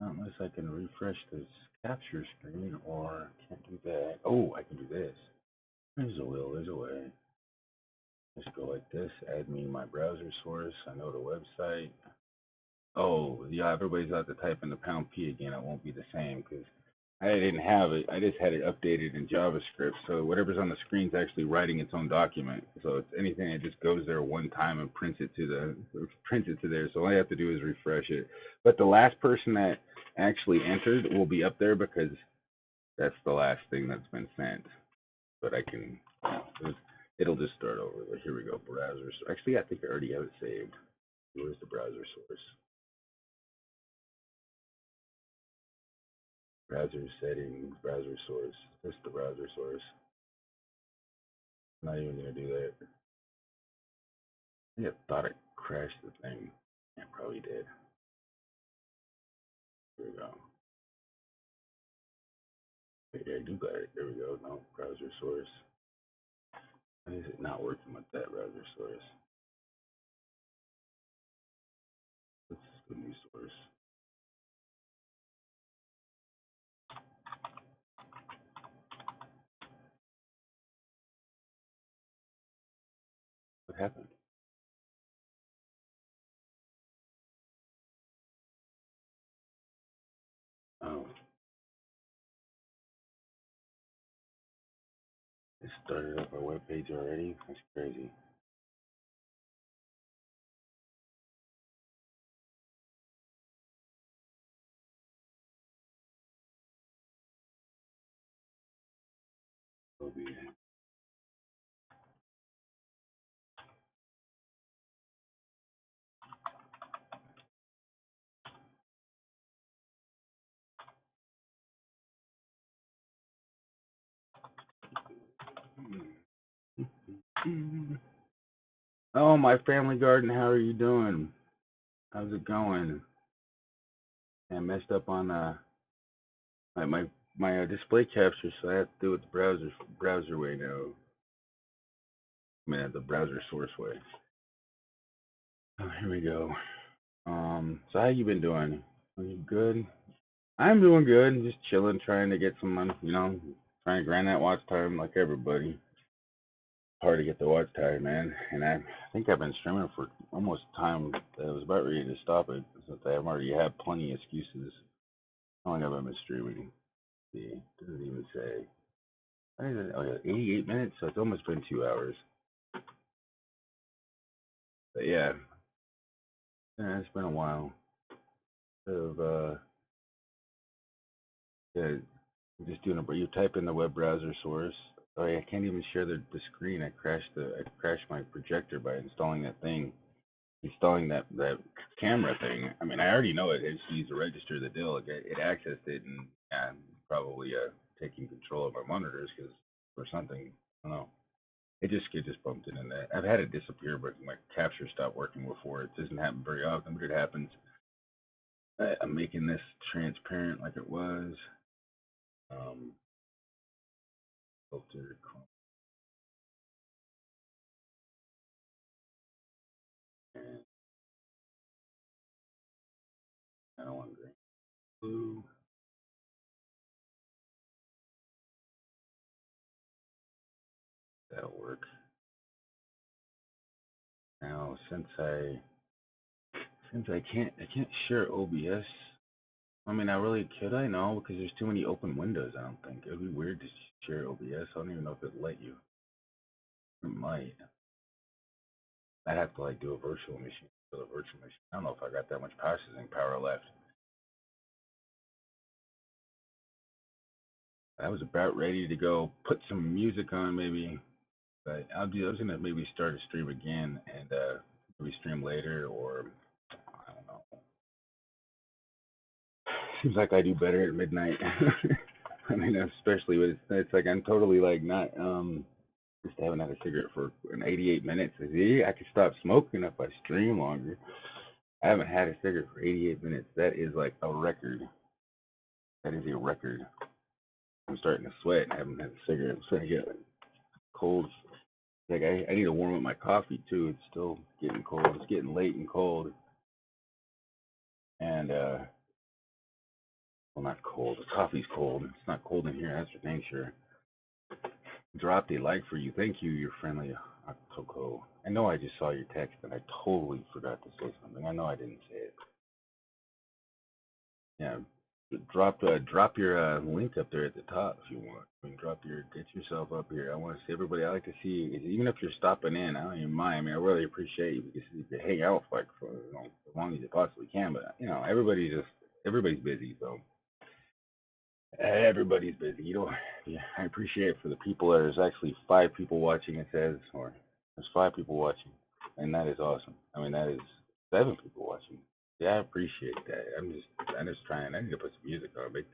refresh this capture screen or can't do that. Oh, I can do this. There's a will, there's a way. Just go like this, add me my browser source. I know the website. Oh, yeah, everybody's out to type in the pound P again. It won't be the same because I didn't have it. I just had it updated in JavaScript. So whatever's on the screen is actually writing its own document. So it's anything that just goes there one time and prints it to there. So all I have to do is refresh it. But the last person that actually entered will be up there because that's the last thing that's been sent. But I can, it'll just start over. But here we go, browser. Actually, I think I already have it saved. Where's the browser source? Browser settings, browser source. That's the browser source. I'm not even gonna do that. I think I thought it crashed the thing. Yeah, probably did. Here we go. Yeah, I do got it. There we go. No, browser source. Why is it not working with that browser source? What's the new source? What happened? Oh, it started up our web page already? That's crazy. OBS. Oh, my family garden, how are you doing? How's it going? I messed up on my display capture, so I have to do it the browser way now. I mean, the browser source way. Oh, here we go. So how you been doing? Are you good? I'm doing good. Just chilling, trying to get some, trying to grind that watch time like everybody. Hard to get the watch time, man. And I think I've been streaming for almost time that I was about ready to stop it since I've already had plenty of excuses. How long have I been streaming? See, it doesn't even say. I think oh yeah, 88 minutes, so it's almost been 2 hours. But yeah, it's been a while. Of yeah, just doing a. You type in the web browser source. Oh yeah, I can't even share the screen. I crashed my projector by installing that camera thing. I mean, I already know it. I just needs to register the deal. It accessed it and probably taking control of our monitors because or something. I don't know. It just bumped in that. I've had it disappear, but my capture stopped working before. It doesn't happen very often, but it happens. I'm making this transparent like it was. Um, filter. And I don't want green. Blue. That'll work. Now, since I can't share OBS. I mean, I really could I know because there's too many open windows. I don't think it'd be weird to share OBS. I don't even know if it'd let you. It might. I'd have to like do a virtual machine. Build a virtual machine. I don't know if I got that much processing power left. I was about ready to go put some music on maybe, but I was gonna maybe start a stream again and maybe stream later or I don't know. Seems like I do better at midnight. I mean, especially when it's like I'm totally like not just haven't had a cigarette for an 88 minutes. See, I could stop smoking if I stream longer. I haven't had a cigarette for 88 minutes. That is like a record. That is a record. I'm starting to sweat. I haven't had a cigarette. I'm starting to get like cold. Like I need to warm up my coffee too. It's still getting cold. It's getting late and cold. And well, not cold. The coffee's cold. It's not cold in here. That's for dang sure. Dropped a like for you. Thank you, your friendly Octoco. I know I just saw your text and I totally forgot to say something. I know I didn't say it. Yeah, drop your link up there at the top if you want. I mean, get yourself up here. I want to see everybody. I like to see you, even if you're stopping in. I don't even mind. I mean, I really appreciate you because you can hang out like for as long as you possibly can. But everybody's busy, so everybody's busy. You know, yeah, I appreciate it for the people. There's actually 5 people watching. It says, or there's 5 people watching, and that is awesome. I mean, that is 7 people watching. Yeah, I appreciate that. I'm just trying. I need to put some music on, make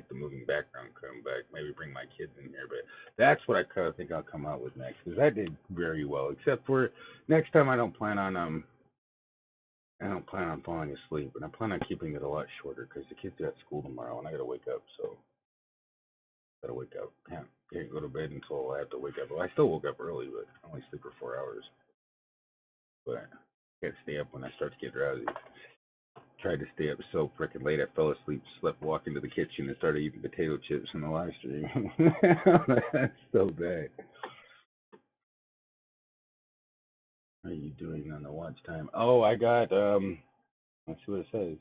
the moving background come back. Maybe bring my kids in here, but that's what I kind of think I'll come out with next because that did very well. Except for next time, I don't plan on falling asleep, and I plan on keeping it a lot shorter because the kids got school tomorrow, and I gotta wake up. So gotta wake up. Can't go to bed until I have to wake up. Well, I still woke up early, but I only sleep for 4 hours. But I can't stay up when I start to get drowsy. Tried to stay up so freaking late, I fell asleep, slept, walked into the kitchen, and started eating potato chips in the live stream. That's so bad. How are you doing on the watch time? Oh, I got let's see what it says.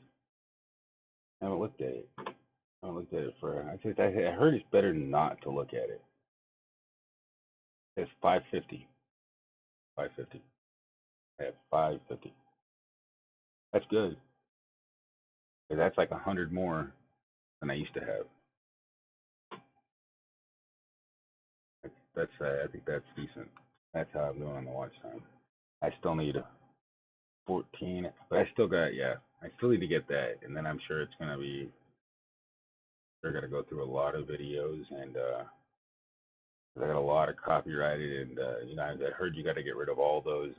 I haven't looked at it. I haven't looked at it for. I heard it's better not to look at it. It's 550. 550. I have 550. That's good. 'Cause that's like 100 more than I used to have. I think that's decent. That's how I'm doing on the watch time. I still need 14, but I still got I still need to get that, and then I'm sure it's gonna be they're gonna go through a lot of videos, and I got a lot of copyrighted, and I heard you got to get rid of all those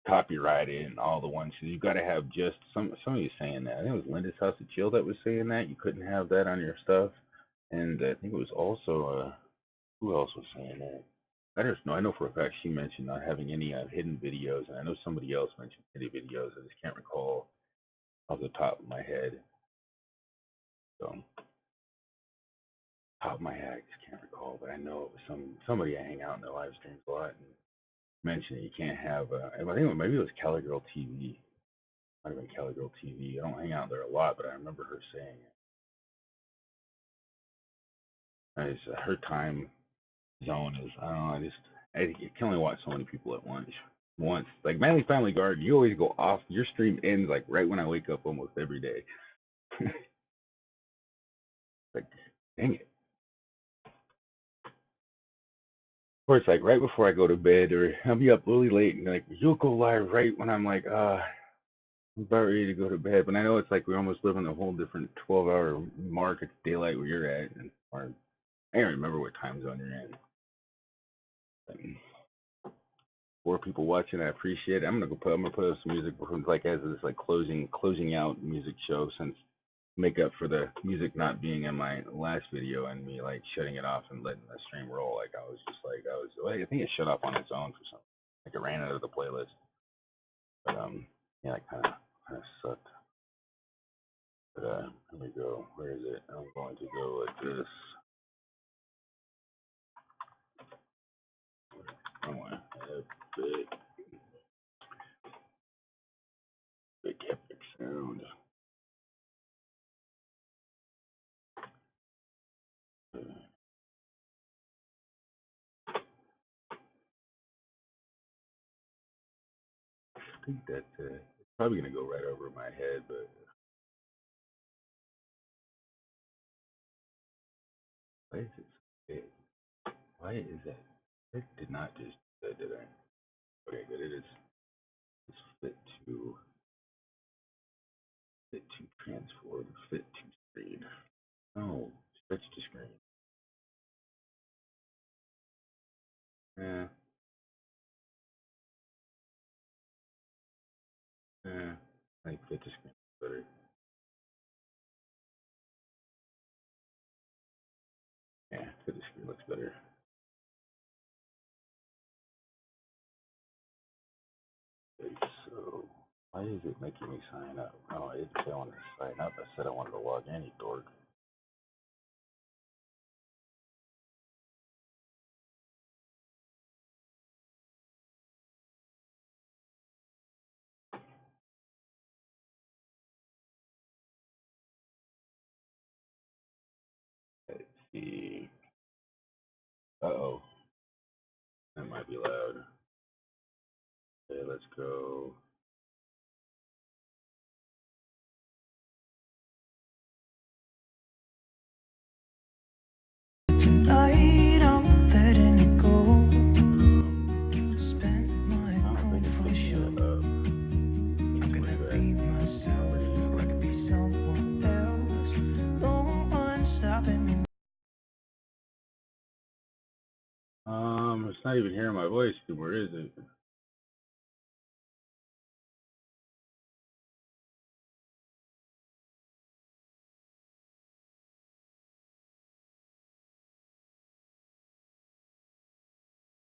copyrighted and all the ones. So you got to have just somebody saying that. I think it was Linda's House of Chill that was saying that you couldn't have that on your stuff, and I think it was also who else was saying that? I don't know. I know for a fact she mentioned not having any hidden videos, and I know somebody else mentioned hidden videos. I just can't recall off the top of my head. So, top of my head, I just can't recall, but I know it was somebody I hang out in the live streams a lot and mentioned it. You can't have. I think maybe it was Cali Girl TV. Might have been Cali Girl TV. I don't hang out there a lot, but I remember her saying it. Her time zone is I don't know. I can only watch so many people at once. Like Manly Family Garden, you always go off. Your stream ends like right when I wake up almost every day. Like, dang it. Of course, like right before I go to bed, or I'll be up really late, and like you'll go live right when I'm like, I'm about ready to go to bed. But I know it's like we almost live on a whole different 12-hour mark. It's daylight where you're at, or I don't remember what time zone you're in. But 4 people watching, I appreciate it. I'm gonna put up some music like as this like closing out music show since make up for the music not being in my last video and me like shutting it off and letting the stream roll. Like I think it shut off on its own for something. Like it ran out of the playlist. But yeah, it kinda sucked. But here we go. Where is it? I'm going to go like this. I want a big epic sound. I think that it's probably gonna go right over my head, but Why is it so big? Why is that? It did not just do that, did I? Okay, good. It is. It's fit to transform, fit to screen. No, stretch to screen. Yeah. Yeah. I think fit to screen is better. Yeah, fit to screen looks better. Okay, so why is it making me sign up? Oh, I didn't say I wanted to sign up. I said I wanted to log in, you dork. Let's see. Uh-oh. That might be loud. Okay, let's go. Tonight I'm letting it go. Spend my cold for sure. I'm gonna be myself, I could be someone else. No one's stopping me. It's not even hearing my voice anymore, is it?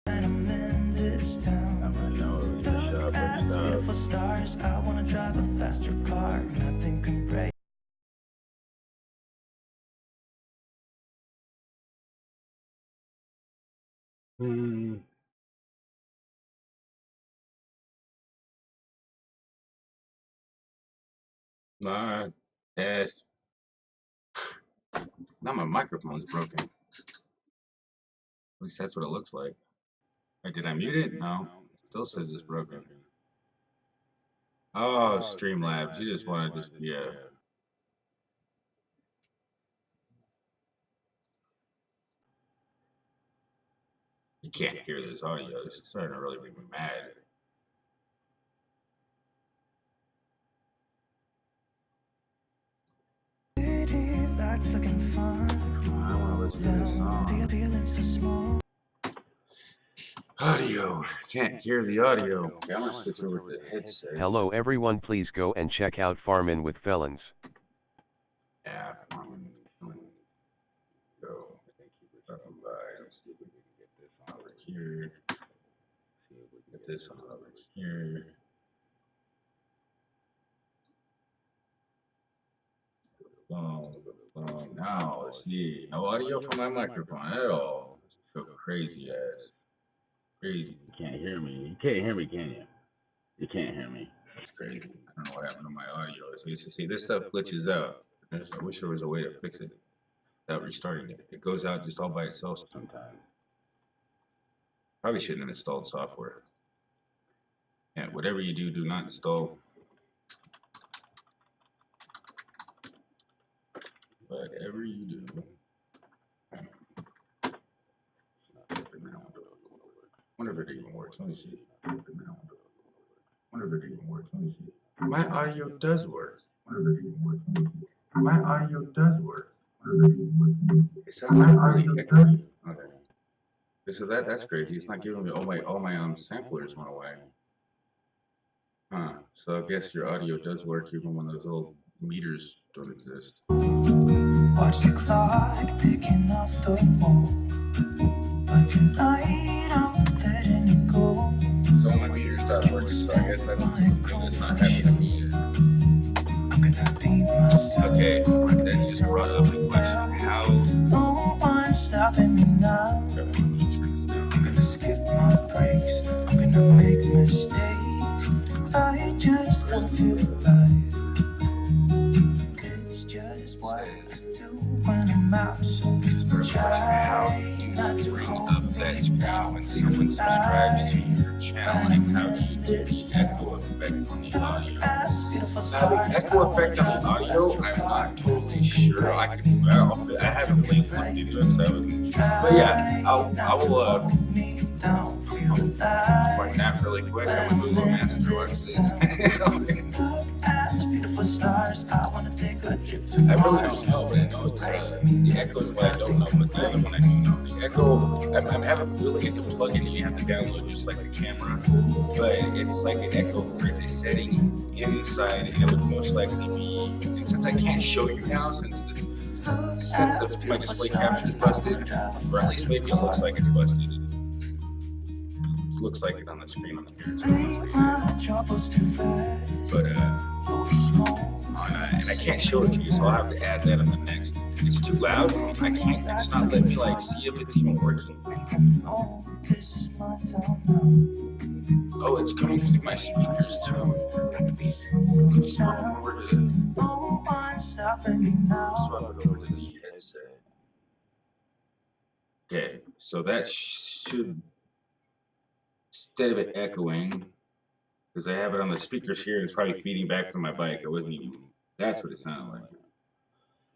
And I'm in this town. I know, it's a shop and stuff. For stars, I wanna drive a faster car. Nothing can break. Alright, test. Now my microphone's broken. At least that's what it looks like. Wait, did I mute it? No. It still says it's broken. Oh, StreamLabs. You just want to yeah. You can't hear this audio. This is starting to really make me mad. Come on, I want to listen to this song. Audio. Can't hear the audio. Okay, I'm going to switch over to the headset. Hello everyone, please go and check out Farmin' with Felons. Yeah, Farmin' with Felons. Go. Talking about, let's see if we can get this on over here. See if we can get this on over here. Now, let's see. No audio from my microphone at all. So crazy ass. Crazy. You can't hear me. You can't hear me, can you? You can't hear me. It's crazy. I don't know what happened to my audio. So you see, this stuff glitches out. I wish there was a way to fix it without restarting it. It goes out just all by itself sometimes. Probably shouldn't have installed software. Yeah, whatever you do, do not install. Whatever you do. Wonder if it even works. Let me see. Wonder if it even works. Let me see. My audio does work. Wonder if it even works. Let me see. My audio does work. Wonder if it even works. It sounds like really echoey. Okay. So that's crazy. It's not giving me all my samplers went away. Huh. So I guess your audio does work even when those little meters don't exist. Watch the clock ticking off the wall. But tonight I'm letting it go. So my meter stopped working, so I guess that's something that's not happening to me yet. I'm gonna be myself. Okay, that just brought up the question, how... No one's stopping me now. Okay, let me turn this down. I'm gonna skip my breaks. I'm gonna make mistakes. I just wanna feel alive. It's just what I do when I'm out. So try not to Bring hold up that screen when someone subscribes to your channel and how you get the echo effect on the audio. Now the echo effect on the audio, I'm not totally really sure. I haven't really looked into it, so but yeah, I will find that really quick. I'm gonna Google Master. What's this? I really don't know, but I know it's the Echo is what I don't know, but the other one I do know. The Echo, I'm having really into plugin, and you have to download just like the camera, but it's like an Echo where it's a setting inside, and it would most likely be. And since I can't show you now, since my display capture is busted, or at least maybe it looks like it's busted. It looks like it on the screen on the here. But and I can't show it to you, so I'll have to add that on the next. It's too loud. I can't. It's not letting me like see if it's even working. Oh, it's coming through my speakers too. Let me swap it over to the headset. Okay, so that should, instead of it echoing, because I have it on the speakers here, and it's probably feeding back to my bike. It wasn't even. That's what it sounded like.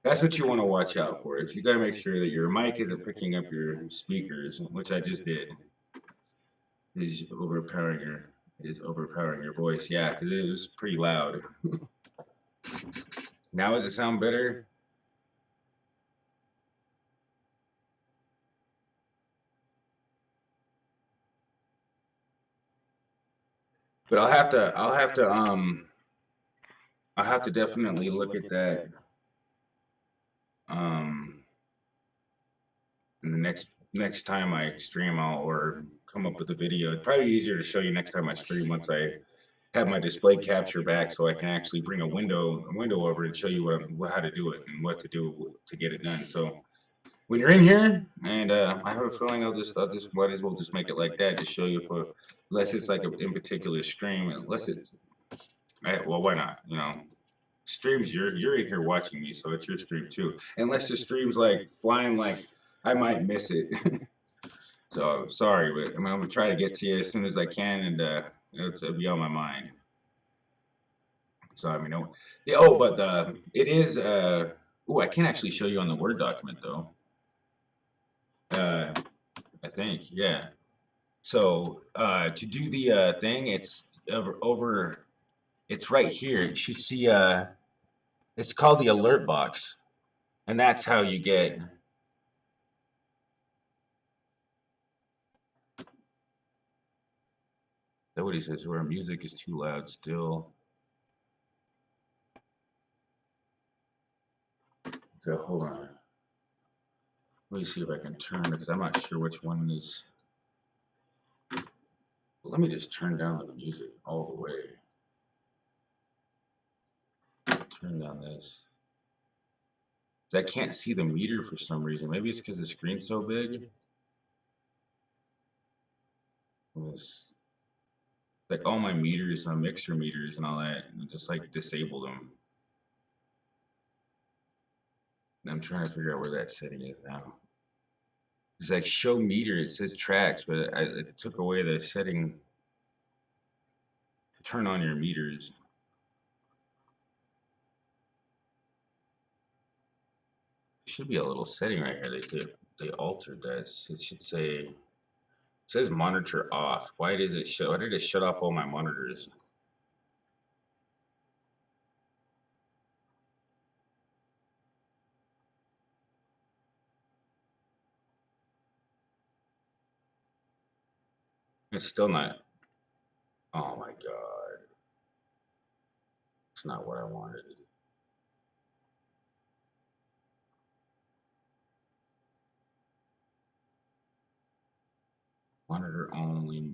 That's what you want to watch out for. Is you got to make sure that your mic isn't picking up your speakers, which I just did. Is overpowering your voice. Yeah, because it was pretty loud. Now does it sound better? But I'll have to definitely look at that in the next time I stream, or come up with a video. It's probably easier to show you next time I stream once I have my display capture back, so I can actually bring a window over and show you how to do it and what to do to get it done. So when you're in here, and I have a feeling I'll just might as well just make it like that to show you, unless it's like in particular stream, unless it's well, why not? You know, streams, you're in here watching me, so it's your stream too. Unless the stream's like flying, like I might miss it. So sorry, but I'm gonna try to get to you as soon as I can, and it'll be on my mind. So I mean, but it is. I can't actually show you on the Word document though. I think, yeah. So to do the thing, it's over. It's right here. You should see. It's called the alert box, and that's how you get. That's what he says. Where music is too loud still. So hold on. Let me see if I can turn, because I'm not sure which one is. Let me just turn down the music all the way. Turn down this. I can't see the meter for some reason. Maybe it's because the screen's so big. It's like all my meters, my mixer meters and all that, and just like disable them. And I'm trying to figure out where that setting is now. It's like show meter, it says tracks, but it took away the setting to turn on your meters. There should be a little setting right here. They altered that. It should say, it says monitor off. Why did it shut off all my monitors? It's still not. Oh my God. It's not what I wanted. Monitor only